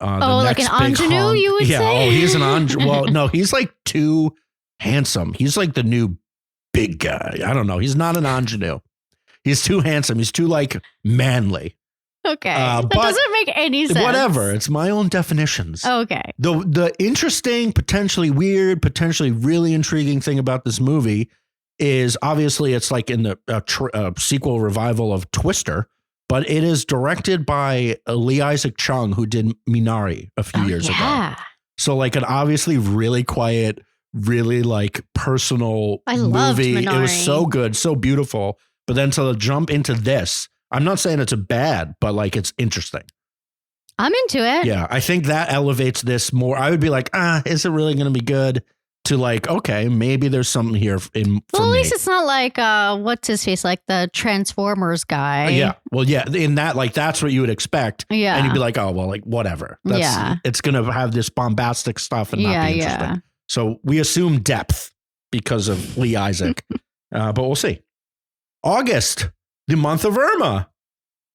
Like an ingenue, you would say?
Yeah, he's an ingenue. Well, no, he's like too handsome. He's like the new big guy. I don't know. He's not an ingenue. He's too handsome. He's too like manly.
Okay. That doesn't make any sense.
Whatever. It's my own definitions.
Okay.
The interesting, potentially weird, potentially really intriguing thing about this movie is obviously it's like in the sequel revival of Twister. But it is directed by Lee Isaac Chung, who did Minari a few years ago. So like an obviously really quiet, really like personal movie. Minari. It was so good, so beautiful. But then to jump into this, I'm not saying it's a bad, but like it's interesting.
I'm into it.
Yeah, I think that elevates this more. I would be like, is it really going to be good? To like, okay, maybe there's something here
at least it's not like what's his face, like the Transformers guy.
Yeah. Well, yeah, in that, like that's what you would expect.
Yeah.
And you'd be like, oh well, like whatever. It's gonna have this bombastic stuff and not be interesting. Yeah. So we assume depth because of Lee Isaac. But we'll see. August, the month of Irma,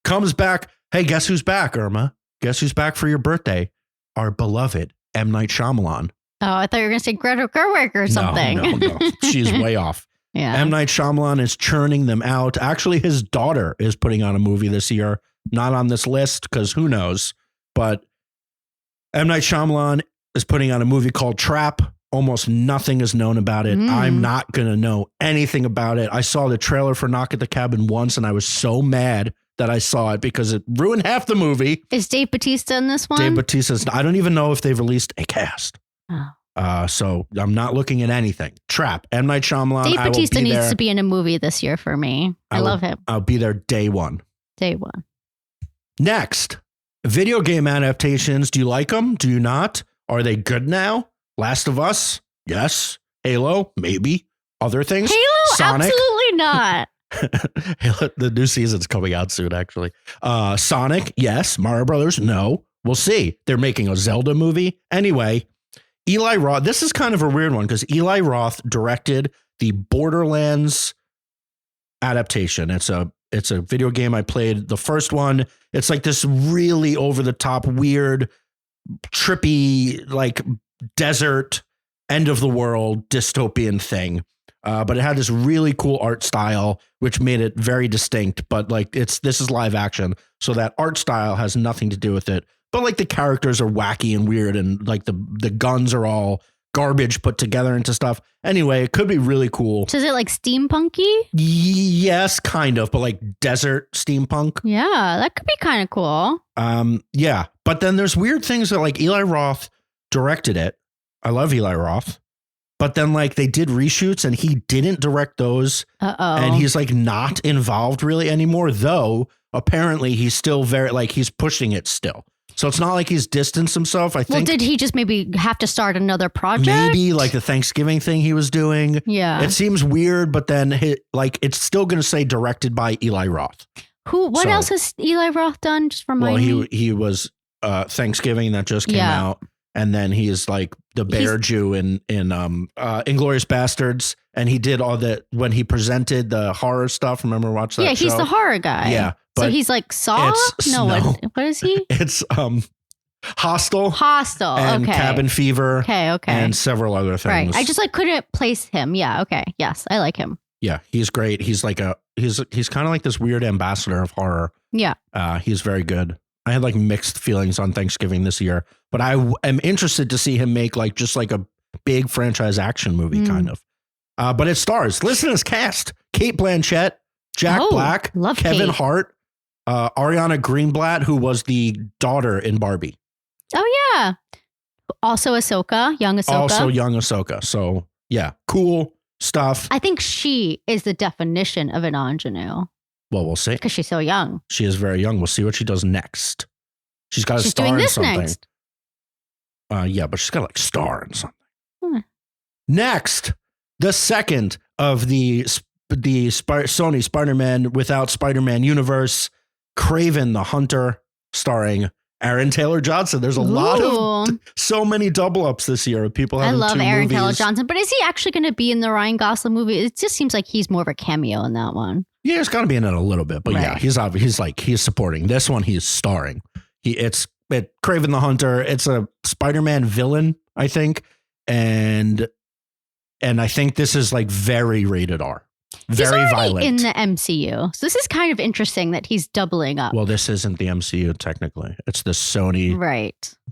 comes back. Hey, guess who's back, Irma? Guess who's back for your birthday? Our beloved M. Night Shyamalan.
Oh, I thought you were going to say Greta Gerwig or something.
No. She's way off.
Yeah.
M. Night Shyamalan is churning them out. Actually, his daughter is putting on a movie this year. Not on this list because who knows. But M. Night Shyamalan is putting on a movie called Trap. Almost nothing is known about it. I'm not going to know anything about it. I saw the trailer for Knock at the Cabin once and I was so mad that I saw it because it ruined half the movie.
Is Dave Bautista in this one?
Dave Bautista's. I don't even know if they've released a cast.
Oh.
So I'm not looking at anything. Trap. M. Night Shyamalan.
Dave Bautista needs to be in a movie this year for me. I love him.
I'll be there day one.
Day one.
Next, video game adaptations. Do you like them? Do you not? Are they good now? Last of Us? Yes. Halo? Maybe. Other things?
Halo?
Sonic?
Absolutely not.
The new season's coming out soon, actually. Sonic? Yes. Mario Brothers? No. We'll see. They're making a Zelda movie. Anyway, Eli Roth. This is kind of a weird one because Eli Roth directed the Borderlands adaptation. It's a video game I played. The first one. It's like this really over the top, weird, trippy, like desert, end of the world dystopian thing. But it had this really cool art style, which made it very distinct. But like this is live action, so that art style has nothing to do with it. But like the characters are wacky and weird, and like the guns are all garbage put together into stuff. Anyway, it could be really cool.
So is it like steampunky?
Yes, kind of, but like desert steampunk.
Yeah, that could be kind of cool.
Yeah, but then there's weird things that like Eli Roth directed it. I love Eli Roth. But then like they did reshoots and he didn't direct those. And he's like not involved really anymore, though apparently he's still very like he's pushing it still. So it's not like he's distanced himself. I think.
Well, did he just maybe have to start another project?
Maybe like the Thanksgiving thing he was doing.
Yeah.
It seems weird, but then like it's still going to say directed by Eli Roth.
What else has Eli Roth done? Just remind me.
Well, he was Thanksgiving that just came out. And then he is like the bear Jew in Inglourious Bastards. And he did all that when he presented the horror stuff. Remember watch that show?
Yeah, he's the horror guy.
Yeah.
So he's like Saw? No. What is he?
It's Hostel. And
okay.
Cabin Fever.
Okay.
And several other things.
Right. I just like couldn't place him. Yeah. Okay. Yes. I like him.
Yeah. He's great. He's like he's kind of like this weird ambassador of horror.
Yeah.
He's very good. I had like mixed feelings on Thanksgiving this year, but I am interested to see him make like just like a big franchise action movie kind of. But it stars, listen to this cast: Cate Blanchett, Jack Black, Kevin Hart, Ariana Greenblatt, who was the daughter in Barbie.
Oh yeah. Also young Ahsoka.
So yeah, cool stuff.
I think she is the definition of an ingenue.
Well, we'll see.
Because she's so young.
She is very young. We'll see what she does next. She's got to star in something.
Next.
Yeah, but she's got to like star in something. Next, the second of the Sony Spider-Man without Spider-Man universe, Kraven the Hunter, starring Aaron Taylor Johnson. There's a lot of so many double ups this year of people having
I love
two
Aaron
movies.
Taylor Johnson, but is he actually going to be in the Ryan Gosling movie? It just seems like he's more of a cameo in that one.
Yeah, he's got to be in it a little bit, but
right.
yeah, he's supporting. This one, he's starring. It's Kraven the Hunter. It's a Spider-Man villain, I think, and I think this is like very rated R, very violent
in the MCU. So this is kind of interesting that he's doubling up.
Well, this isn't the MCU technically. It's the Sony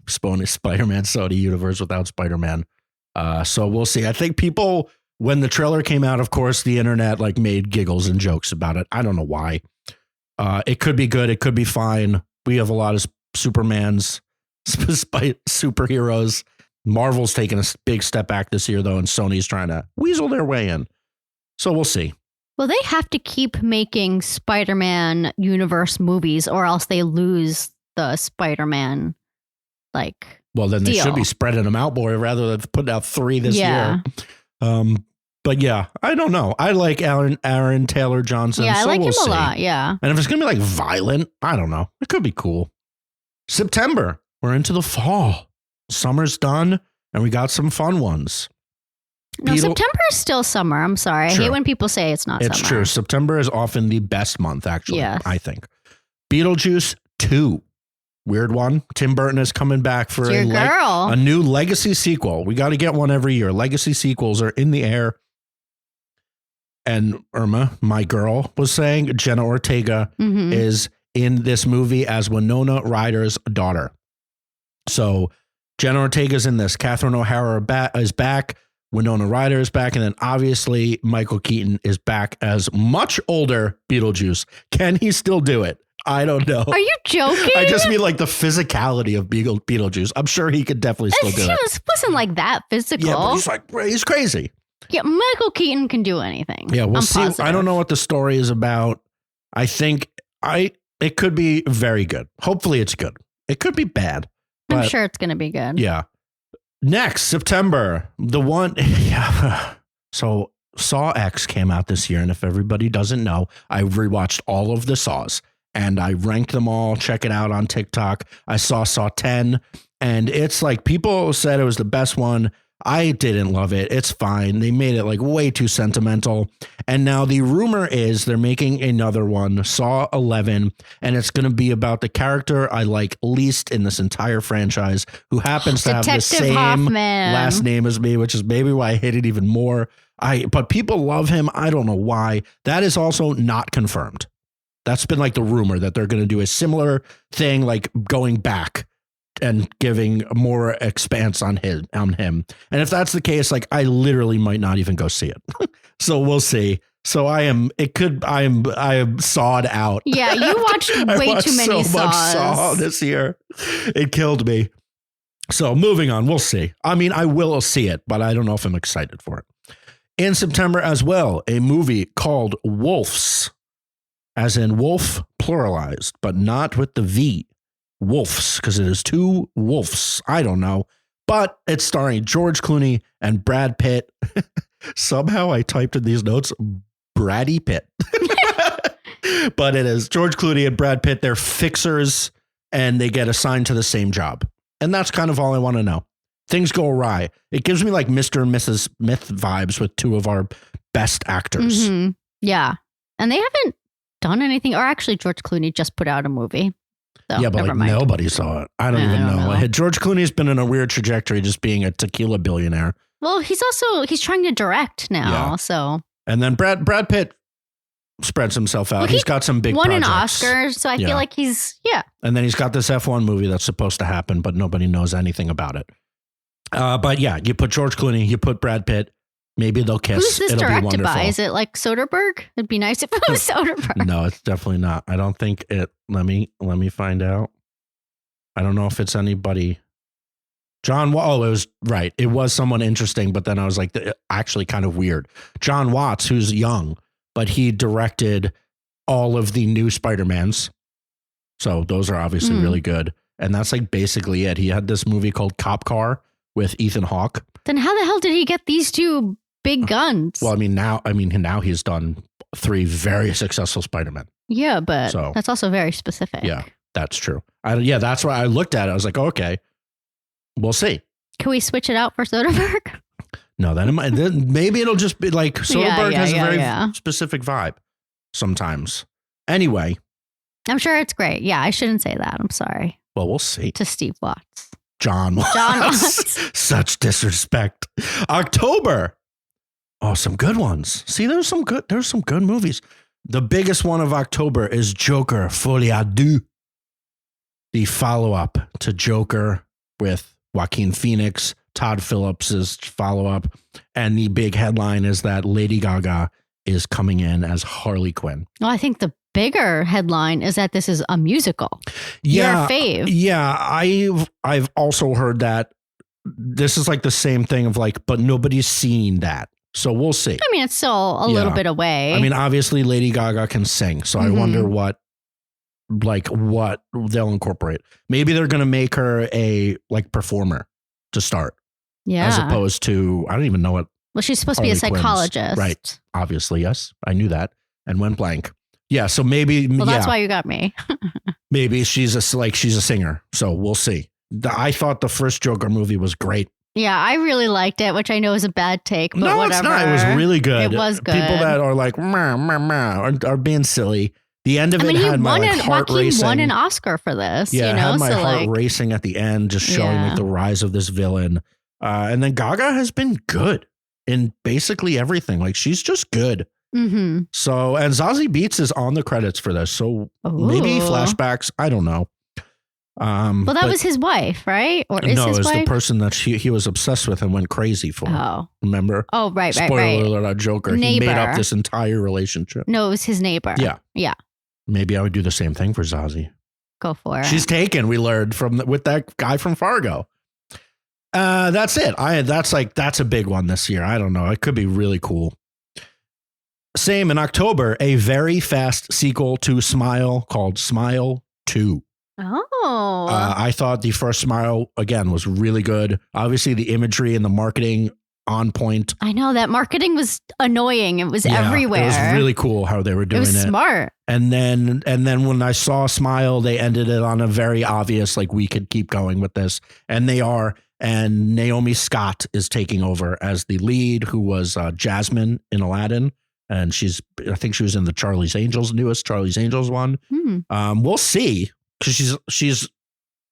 Spider-Man Sony universe without Spider-Man. So we'll see. I think people. When the trailer came out, of course, the internet like made giggles and jokes about it. I don't know why. It could be good. It could be fine. We have a lot of Supermans, superheroes. Marvel's taking a big step back this year, though, and Sony's trying to weasel their way in. So we'll see.
Well, they have to keep making Spider-Man universe movies or else they lose the Spider-Man,
Well, then they
deal.
should be spreading them out more rather than putting out 3 this year. But yeah, I don't know. I like Aaron Taylor Johnson.
Yeah, I like him
a
lot. Yeah.
And if it's going to be like violent, I don't know. It could be cool. September, we're into the fall. Summer's done and we got some fun ones.
No, September is still summer. I'm sorry. I hate when people say it's not summer.
It's true. September is often the best month, actually,
Yes.
I think. Beetlejuice 2. Weird one. Tim Burton is coming back for a new legacy sequel. We got to get one every year. Legacy sequels are in the air. And Irma, my girl, was saying Jenna Ortega is in this movie as Winona Ryder's daughter. So Jenna Ortega's in this. Catherine O'Hara is back. Winona Ryder is back. And then obviously Michael Keaton is back as much older Beetlejuice. Can he still do it? I don't know.
Are you joking?
I just mean like the physicality of Beetlejuice. I'm sure he could definitely still do it.
It wasn't like that physical.
Yeah, but he's crazy.
Yeah, Michael Keaton can do anything.
Yeah, we'll see.
Positive.
I don't know what the story is about. I think it could be very good. Hopefully it's good. It could be bad.
I'm sure it's going to be good.
Yeah. Next, September, the one. Yeah. So Saw X came out this year. And if everybody doesn't know, I rewatched all of the Saws and I ranked them all. Check it out on TikTok. I saw 10 and it's like people said it was the best one. I didn't love it. It's fine. They made it like way too sentimental. And now the rumor is they're making another one, Saw 11, and it's going to be about the character I like least in this entire franchise, who happens to have the same last name as me, which is maybe why I hate it even more. But people love him. I don't know why. That is also not confirmed. That's been like the rumor that they're going to do a similar thing, like going back and giving more expanse on him. And if that's the case, like I literally might not even go see it. So we'll see. So I am sawed out.
Yeah, you watched way too many
so much Saw this year. It killed me. So moving on, we'll see. I mean, I will see it, but I don't know if I'm excited for it. In September as well, a movie called Wolves, as in wolf pluralized, but not with the V. Wolves, because it is two wolves. I don't know. But it's starring George Clooney and Brad Pitt. Somehow I typed in these notes, Braddy Pitt. But it is George Clooney and Brad Pitt. They're fixers and they get assigned to the same job. And that's kind of all I want to know. Things go awry. It gives me like Mr. and Mrs. Smith vibes with two of our best actors.
Mm-hmm. Yeah. And they haven't done anything. Or actually, George Clooney just put out a movie. So,
yeah, but like nobody saw it. I don't even know. George Clooney's been in a weird trajectory just being a tequila billionaire.
Well, he's trying to direct now. Yeah. So.
And then Brad Pitt spreads himself out. Well, he's got some big projects.
Won an Oscar, so I feel like he's.
And then he's got this F1 movie that's supposed to happen, but nobody knows anything about it. But yeah, you put George Clooney, you put Brad Pitt, maybe they'll kiss.
Who's this
It'll
directed by? Is it like Soderbergh? It'd be nice if it was Soderbergh.
No, it's definitely not. I don't think it. Let me find out. I don't know if it's anybody. It was right. It was someone interesting, but then I was like, actually kind of weird. John Watts, who's young, but he directed all of the new Spider-Mans. So those are obviously really good. And that's like basically it. He had this movie called Cop Car with Ethan Hawke.
Then how the hell did he get these two big guns?
Well, now he's done 3 very successful Spider-Man.
Yeah, but that's also very specific.
Yeah, that's true. That's why I looked at it. I was like, okay, we'll see.
Can we switch it out for Soderbergh?
No, then maybe it'll just be like Soderbergh has a very specific vibe sometimes. Anyway.
I'm sure it's great. Yeah, I shouldn't say that. I'm sorry.
Well, we'll see.
To Steve Watts.
John Watts. Such disrespect. October. Oh, some good ones. See, there's some good movies. The biggest one of October is Joker Folie à Deux. The follow-up to Joker with Joaquin Phoenix, Todd Phillips' follow-up. And the big headline is that Lady Gaga is coming in as Harley Quinn.
Well, I think the bigger headline is that this is a musical. Yeah, your fave.
Yeah, I've also heard that this is like the same thing of like, but nobody's seen that. So we'll see.
I mean, it's still a little bit away.
I mean, obviously Lady Gaga can sing. So I wonder what they'll incorporate. Maybe they're going to make her a like performer to start.
Yeah.
As opposed to, I don't even know what.
Well, she's supposed to be a psychologist.
Right. Obviously, yes. I knew that and went blank. Yeah, so maybe.
Well, that's why you got me.
Maybe she's a singer. So we'll see. I thought the first Joker movie was great.
Yeah, I really liked it, which I know is a bad take, but
no,
whatever.
It's not. It was really good.
It was good.
People that are like, are being silly. The end of it had my heart racing.
He won an Oscar for this.
Yeah, it had my heart racing at the end, just showing like the rise of this villain. And then Gaga has been good in basically everything. Like she's just good.
Mm-hmm.
So, and Zazie Beetz is on the credits for this. So maybe flashbacks. I don't know.
Well, that was his wife, right? Or is
no,
his
it was
wife?
the person that he was obsessed with and went crazy for.
Oh,
remember?
Oh, right.
Spoiler alert on Joker.
Neighbor.
He made up this entire relationship.
No, it was his neighbor. Yeah.
Maybe I would do the same thing for Zazie.
Go for it.
She's taken. We learned with that guy from Fargo. That's it. That's a big one this year. I don't know. It could be really cool. Same in October, a very fast sequel to Smile called Smile 2.
Oh.
I thought the first Smile, again, was really good. Obviously, the imagery and the marketing on point.
I know that marketing was annoying. It was everywhere.
It was really cool how they were doing it.
It was smart.
And then when I saw Smile, they ended it on a very obvious, like, we could keep going with this. And they are. And Naomi Scott is taking over as the lead, who was Jasmine in Aladdin. And I think she was in the newest Charlie's Angels one. We'll see. Because she's,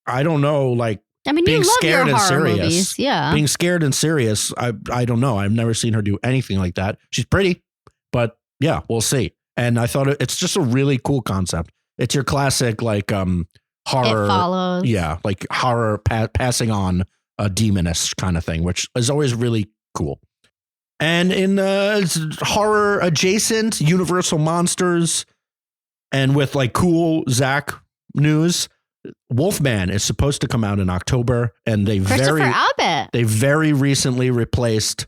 I don't know, like,
I mean, being scared and serious. Movies. Yeah.
Being scared and serious. I don't know. I've never seen her do anything like that. She's pretty, but yeah, we'll see. And I thought it's just a really cool concept. It's your classic, like, horror.
It follows.
Yeah, like horror passing on a demoness kind of thing, which is always really cool. And in horror adjacent, Universal Monsters, and with like cool Zach news, Wolfman is supposed to come out in October, and they very recently replaced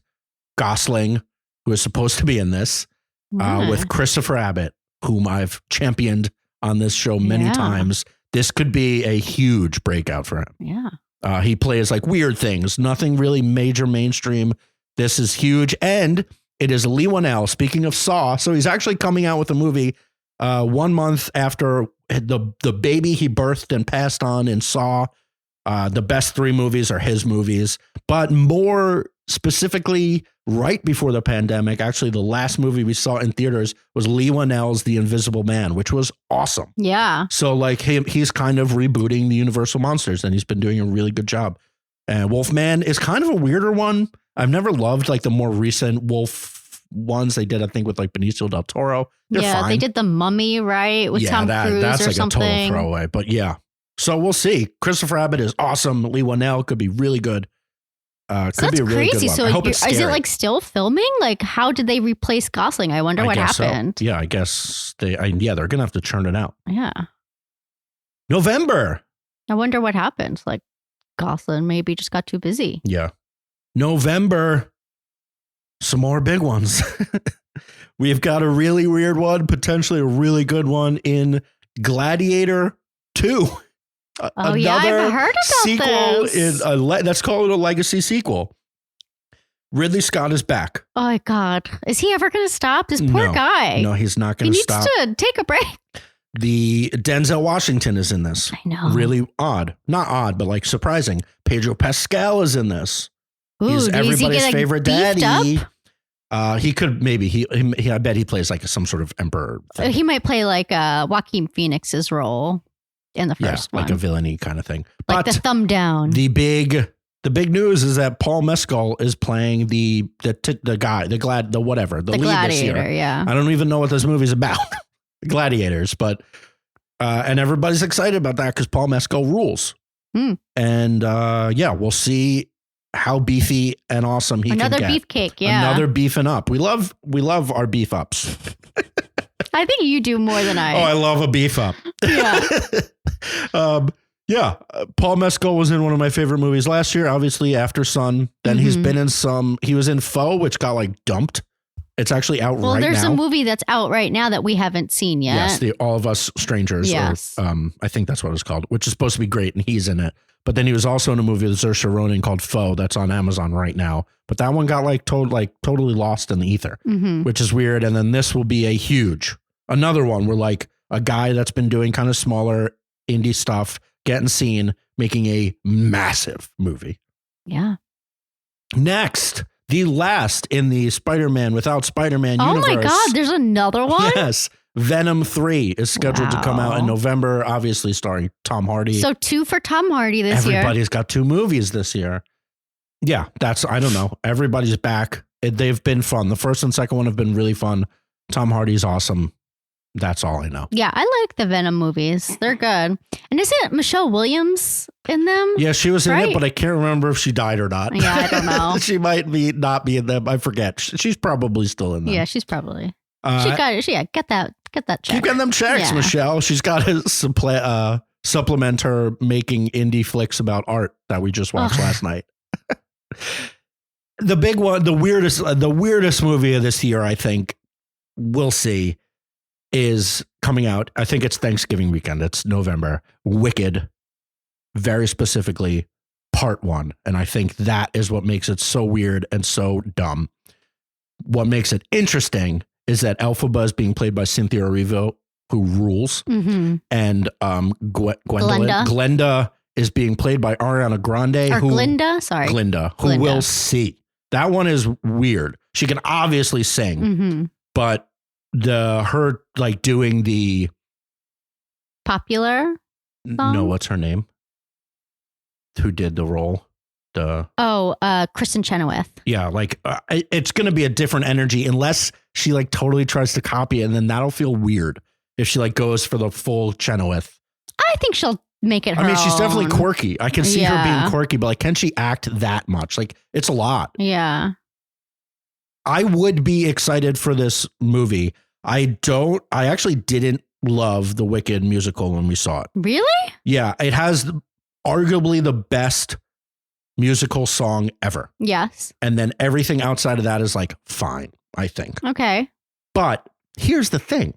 Gosling, who is supposed to be in this, with Christopher Abbott, whom I've championed on this show many times. This could be a huge breakout for him.
Yeah.
He plays like weird things, nothing really major mainstream. This is huge. And it is Lee Whannell, speaking of Saw. So he's actually coming out with a movie 1 month after the baby he birthed and passed on in Saw. The best 3 movies are his movies, but more specifically right before the pandemic, actually the last movie we saw in theaters was Lee Whannell's The Invisible Man, which was awesome.
Yeah.
So like he's kind of rebooting the Universal Monsters, and he's been doing a really good job. And Wolfman is kind of a weirder one. I've never loved like the more recent Wolf ones they did, I think, with like Benicio del Toro. They're fine.
They did The Mummy, right? With Tom Cruise
that's
or
like
something.
a total throwaway, but yeah. So we'll see. Christopher Abbott is awesome. Lee Whannell could be really good. Could be a really
crazy.
good one. I hope it's scary.
Is it like still filming? Like, how did they replace Gosling? I wonder what happened.
So. Yeah, I guess they're gonna have to churn it out.
Yeah.
November.
I wonder what happened. Like, Gosling maybe just got too busy.
Yeah. November. Some more big ones. We've got a really weird one, potentially a really good one in Gladiator 2.
I've heard about
sequel
this.
Let's call it a legacy sequel. Ridley Scott is back.
Oh my God. Is he ever going to stop? This poor guy.
No, he's not going to stop.
He needs to take a break.
The Denzel Washington is in this.
I know.
Really odd. Not odd, but like surprising. Pedro Pascal is in this.
Ooh,
he's everybody's favorite daddy.
Up?
He could maybe I bet he plays like some sort of emperor thing.
He might play like Joaquin Phoenix's role in the first one.
Like a villainy kind of thing.
Like
but
the thumb down.
The big news is that Paul Mescal is playing the guy, the lead
gladiator,
this year.
Yeah.
I don't even know what this movie's about. Gladiators, but and everybody's excited about that because Paul Mescal rules. And we'll see how beefy and awesome he can get.
Another beefcake, yeah.
Another beefing up. We love our beef ups.
I think you do more than I.
Oh, I love a beef up.
Yeah.
Paul Mescal was in one of my favorite movies last year, obviously After Sun. Then he's been in he was in Foe, which got like dumped. It's actually out right now.
Well, there's a movie that's out right now that we haven't seen yet.
Yes, the All of Us Strangers.
Yes.
Or, I think that's what it's called, which is supposed to be great, and he's in it. But then he was also in a movie with Saoirse Ronan called Foe that's on Amazon right now. But that one got like totally lost in the ether, which is weird. And then this will be another one where like a guy that's been doing kind of smaller indie stuff, getting seen, making a massive movie.
Yeah.
Next, the last in the Spider-Man without Spider-Man universe.
Oh my God, there's another one?
Yes. Venom 3 is scheduled to come out in November, obviously starring Tom Hardy.
So 2 for Tom Hardy this year.
Everybody's got 2 movies this year. Yeah, I don't know. Everybody's back. They've been fun. The first and second one have been really fun. Tom Hardy's awesome. That's all I know.
Yeah, I like the Venom movies. They're good. And isn't Michelle Williams in them?
Yeah, she was in it, but I can't remember if she died or not.
Yeah, I don't know.
She might not be in them. I forget. She's probably still in them.
Yeah, she's probably. Get that check.
Keep getting them checks,
Yeah.
Michelle. She's got to supplement her making indie flicks about art that we just watched last night. The big one, the weirdest movie of this year, I think we'll see, is coming out. I think it's Thanksgiving weekend. It's November. Wicked, very specifically, part 1. And I think that is what makes it so weird and so dumb. What makes it interesting is that Elphaba is being played by Cynthia Erivo, who rules. And Glenda is being played by Ariana Grande. Glinda, who we'll see. That one is weird. She can obviously sing, but her like doing the
popular song?
No, what's her name? Who did the role?
Kristen Chenoweth.
Yeah, like it's going to be a different energy unless she like totally tries to copy it, and then that'll feel weird if she like goes for the full Chenoweth.
I think she'll make it her
I mean, she's definitely
own.
quirky. I can see her
Yeah.
being quirky, but like, can she act that much? Like, it's a lot.
Yeah.
I would be excited for this movie. I actually didn't love the Wicked musical when we saw it.
Really?
Yeah, it has arguably the best musical song ever.
Yes.
And then everything outside of that is like fine, I think.
Okay.
But here's the thing.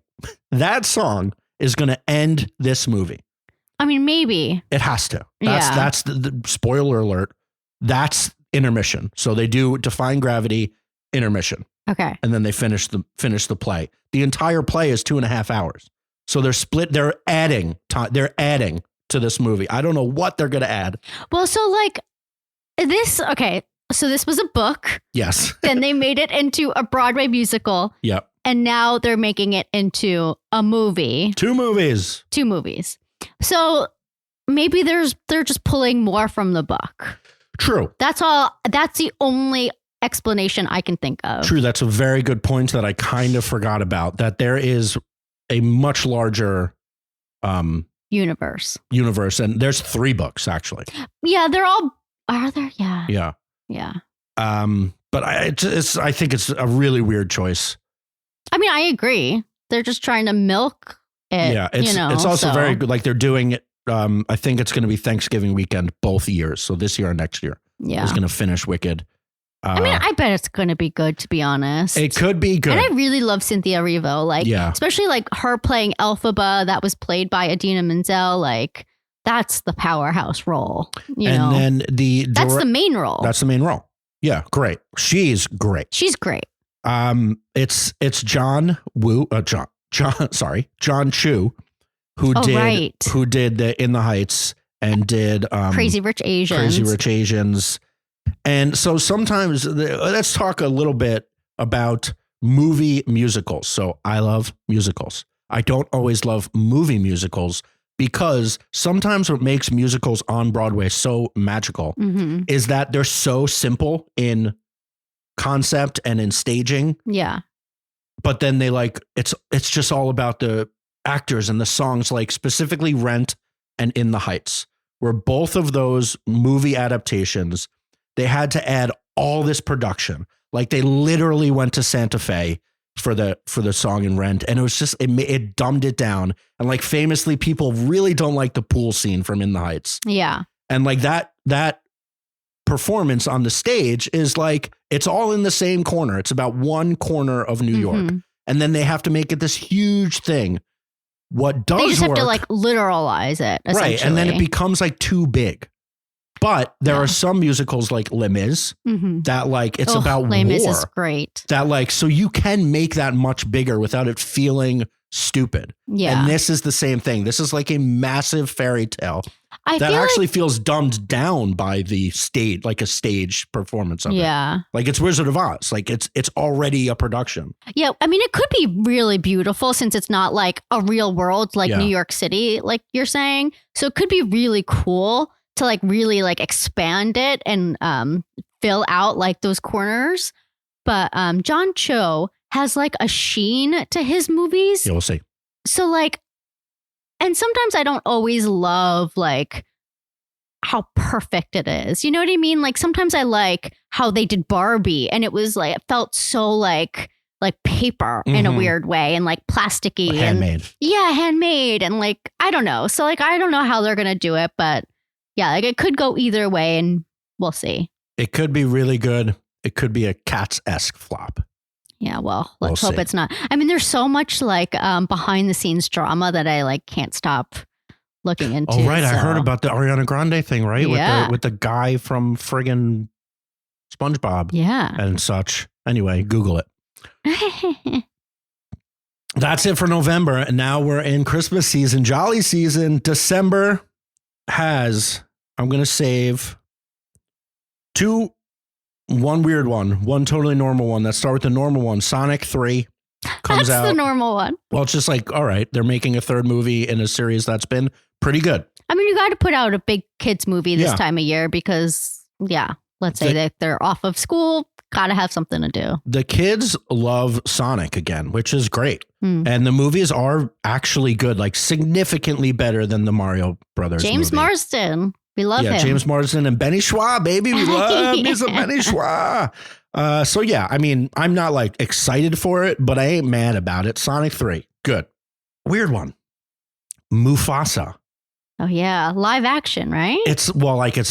That song is going to end this movie.
I mean, maybe.
It has to.
Yeah.
That's the spoiler alert. That's intermission. So they do Defying Gravity, intermission,
Okay.
and then they finish the play. The entire play is 2.5 hours. So they're adding time. They're adding to this movie. I don't know what they're going to add.
Well, so like this, okay. So this was a book.
Yes.
Then they made it into a Broadway musical.
Yep.
And now they're making it into a movie.
2 movies.
2 movies. So maybe they're just pulling more from the book.
True.
That's all. That's the only explanation I can think of.
True. That's a very good point that I kind of forgot about, that there is a much larger
Universe.
and there's 3 books actually.
Yeah, they're all. Are there? Yeah.
Yeah.
Yeah.
But I think it's a really weird choice.
I mean, I agree. They're just trying to milk it.
Yeah. It's also very good. Like they're doing it. I think it's going to be Thanksgiving weekend both years. So this year and next year
Yeah.
is going to finish Wicked.
I mean, I bet it's going to be good, to be honest.
It could be good.
And I really love Cynthia Erivo. Like,
Yeah.
especially like her playing Elphaba that was played by Idina Menzel. Like, that's the powerhouse role. You know,
then
that's the main role.
That's the main role. Yeah, great. She's great.
She's great.
It's John Chu who did the In the Heights and did
Crazy Rich Asians.
Crazy Rich Asians. And so sometimes let's talk a little bit about movie musicals. So I love musicals. I don't always love movie musicals because sometimes what makes musicals on Broadway so magical is that they're so simple in concept and in staging.
Yeah.
But then they it's just all about the actors and the songs, like specifically Rent and In the Heights, where both of those movie adaptations, they had to add all this production. Like they literally went to Santa Fe for the song in Rent. And it was just, it dumbed it down. And like famously, people really don't like the pool scene from In the Heights.
Yeah.
And like that performance on the stage is like, it's all in the same corner. It's about one corner of New York. And then they have to make it this huge thing. What does
They just have
work,
to like literalize it.
right? And then it becomes like too big. But there are some musicals like Les Mis that like it's about
Les Mis
war.
is great.
That like, so you can make that much bigger without it feeling stupid.
Yeah.
And this is the same thing. This is like a massive fairy tale
I
that
feel
actually feels dumbed down by the stage, like a stage performance of it.
Yeah.
Like it's Wizard of Oz. Like it's already a production.
Yeah. I mean, it could be really beautiful since it's not like a real world like
Yeah.
New York City, like you're saying. So it could be really cool to like really like expand it and fill out like those corners. But John Cho has like a sheen to his movies.
Yeah, we'll see.
So like, and sometimes I don't always love like how perfect it is. You know what I mean? Like sometimes I like how they did Barbie and it was like, it felt so like paper in a weird way and like plasticky.
Handmade.
Handmade. And like, I don't know. So like, I don't know how they're going to do it, but yeah, like it could go either way and we'll see.
It could be really good. It could be a Cats-esque flop.
Yeah, well, let's
We'll
hope
see.
it's not. I mean, there's so much like behind the scenes drama that I like can't stop looking into.
Oh, right. I
so.
heard about the Ariana Grande thing, right?
Yeah.
With the guy from friggin' SpongeBob
Yeah.
and such. Anyway, Google it. That's it for November. And now we're in Christmas season, jolly season. December has, I'm going to save one weird one totally normal one. Let's start with the normal one. Sonic 3 comes
That's
out.
the normal one.
Well, it's just like, all right, they're making a third movie in a series that's been pretty good.
I mean, you got to put out a big kids movie this
Yeah.
time of year because, yeah, let's say that they're off of school. gotta have something to do.
The kids love Sonic again, which is great.
Hmm.
And the movies are actually good, like significantly better than the Mario Brothers
James
movie.
Marsden. We love him.
James Marsden and Benny Schwa, baby. We love me some Benny Schwa. So yeah, I mean, I'm not like excited for it, but I ain't mad about it. Sonic 3, good. Weird one. Mufasa.
Oh yeah, live action, right?
It's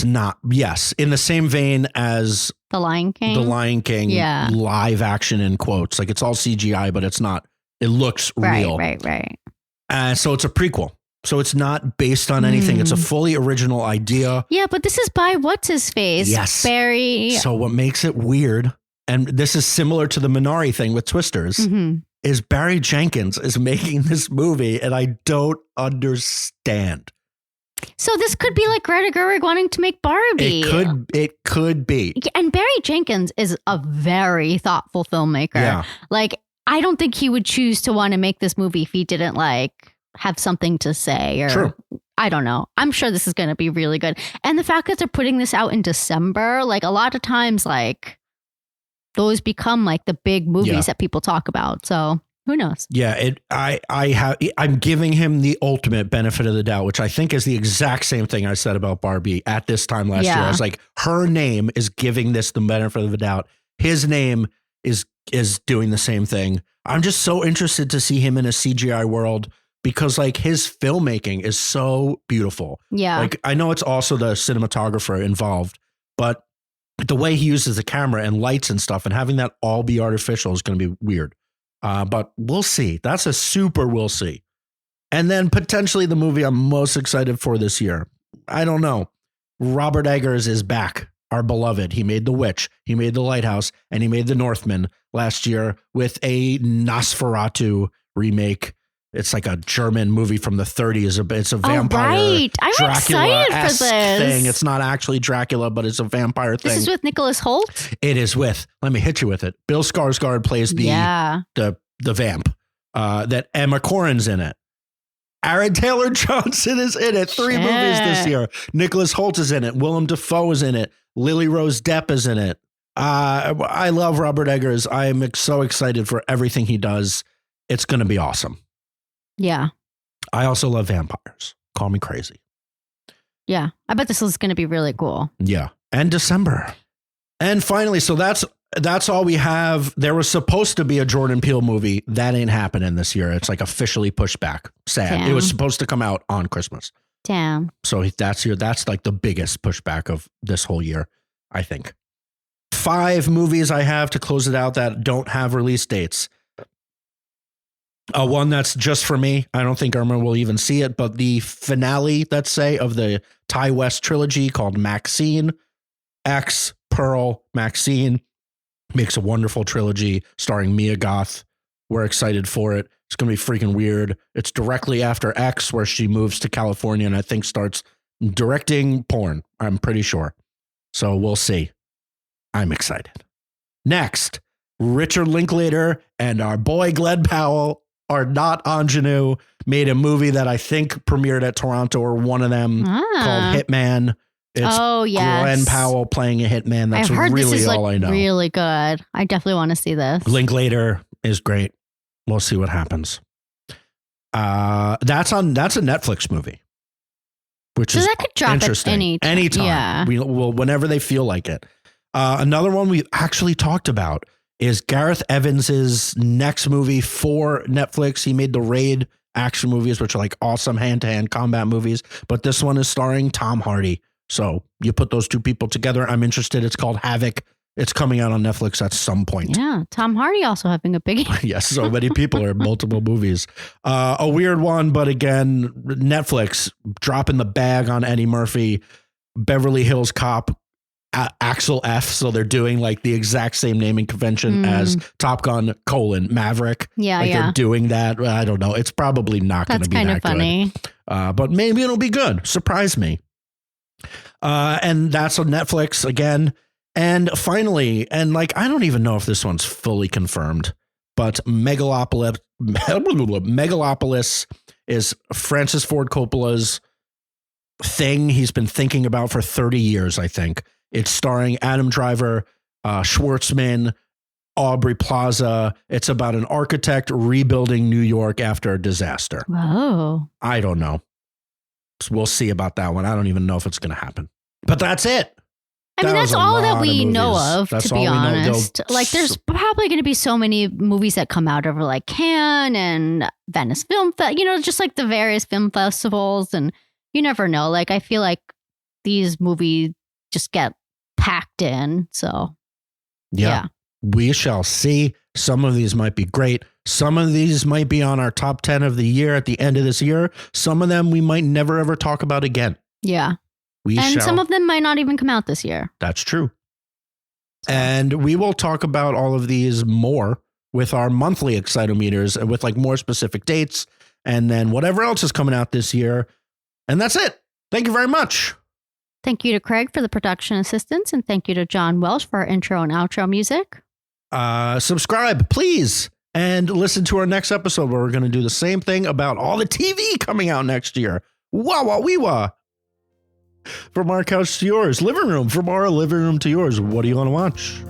not. Yes, in the same vein as
The Lion King.
The Lion King,
Yeah.
live action in quotes. Like it's all CGI, but it's not. It looks real.
Right.
So it's a prequel. So it's not based on anything. It's a fully original idea.
Yeah, but this is by what's his face?
Yes.
Barry.
So what makes it weird, and this is similar to the Minari thing with Twisters, is Barry Jenkins is making this movie, and I don't understand.
So this could be like Greta Gerwig wanting to make Barbie.
It could be.
And Barry Jenkins is a very thoughtful filmmaker.
Yeah.
Like, I don't think he would choose to want to make this movie if he didn't like have something to say or
True.
I don't know. I'm sure this is going to be really good. And the fact that they're putting this out in December, like a lot of times, like those become like the big movies that people talk about. So who knows?
Yeah, I'm giving him the ultimate benefit of the doubt, which I think is the exact same thing I said about Barbie at this time last year. I was like, her name is giving this the benefit of the doubt. His name is doing the same thing. I'm just so interested to see him in a CGI world because like his filmmaking is so beautiful.
Yeah.
Like I know it's also the cinematographer involved, but the way he uses the camera and lights and stuff and having that all be artificial is going to be weird. But we'll see. That's a super we'll see. And then potentially the movie I'm most excited for this year. I don't know. Robert Eggers is back. Our beloved. He made The Witch. He made The Lighthouse. And he made The Northman last year with a Nosferatu remake. It's like a German movie from the 30s. It's a vampire.
Oh, right. I'm excited for this
thing. It's not actually Dracula, but it's a vampire thing.
This is with Nicholas Hoult?
It is with, let me hit you with it. Bill Skarsgård plays the vamp. That Emma Corrin's in it. Aaron Taylor Johnson is in it. 3 movies this year. Nicholas Hoult is in it. Willem Dafoe is in it. Lily Rose Depp is in it. I love Robert Eggers. I am so excited for everything he does. It's going to be awesome.
Yeah.
I also love vampires. Call me crazy.
Yeah. I bet this is going to be really cool.
Yeah. And December. And finally, so that's all we have. There was supposed to be a Jordan Peele movie. That ain't happening this year. It's like officially pushed back. Sad.
Damn.
It was supposed to come out on Christmas.
Damn.
So that's like the biggest pushback of this whole year, I think. 5 movies I have to close it out that don't have release dates. One that's just for me. I don't think Irma will even see it, but the finale, let's say, of the Ty West trilogy called Maxine, X, Pearl, Maxine, makes a wonderful trilogy starring Mia Goth. We're excited for it. It's going to be freaking weird. It's directly after X, where she moves to California and I think starts directing porn. I'm pretty sure. So we'll see. I'm excited. Next, Richard Linklater and our boy Glenn Powell are not ingenue, made a movie that I think premiered at Toronto or one of them called Hitman. It's Glenn Powell playing a hitman. That's
I've heard
really
this is
all I know.
Really good. I definitely want to see this.
Linklater is great. We'll see what happens. That's a Netflix movie, which
so
is
that could drop
interesting. Anytime.
Yeah.
We will whenever they feel like it. Another one we actually talked about is Gareth Evans's next movie for Netflix. He made the Raid action movies, which are like awesome hand-to-hand combat movies. But this one is starring Tom Hardy. So you put those two people together. I'm interested. It's called Havoc. It's coming out on Netflix at some point.
Yeah. Tom Hardy also having a big...
Yes, so many people are in multiple movies. A weird one, but again, Netflix dropping the bag on Eddie Murphy, Beverly Hills Cop, Axel F. So they're doing like the exact same naming convention as Top Gun: Maverick.
Yeah,
like they're doing that. I don't know. It's probably not going to be that
good. That's kind of
funny. But maybe it'll be good. Surprise me. And that's on Netflix again. And finally, and like, I don't even know if this one's fully confirmed, but Megalopolis is Francis Ford Coppola's thing he's been thinking about for 30 years, I think. It's starring Adam Driver, Schwartzman, Aubrey Plaza. It's about an architect rebuilding New York after a disaster.
Whoa.
I don't know. We'll see about that one. I don't even know if it's going to happen. But that's it.
I mean, that's all that we know of, to be honest. Like, there's probably going to be so many movies that come out over like Cannes and Venice Film Festival, just like the various film festivals. And you never know. Like, I feel like these movies just get packed in. So, yeah.
We shall see. Some of these might be great. Some of these might be on our top 10 of the year at the end of this year. Some of them we might never, ever talk about again.
Yeah. Some of them might not even come out this year.
That's true. And we will talk about all of these more with our monthly Excitometers with like more specific dates and then whatever else is coming out this year. And that's it. Thank you very much.
Thank you to Craig for the production assistance, and thank you to John Welsh for our intro and outro music.
Subscribe, please, and listen to our next episode where we're going to do the same thing about all the TV coming out next year. Wah, wah, wee, wah. From our couch to yours, living room, from our living room to yours. What do you want to watch?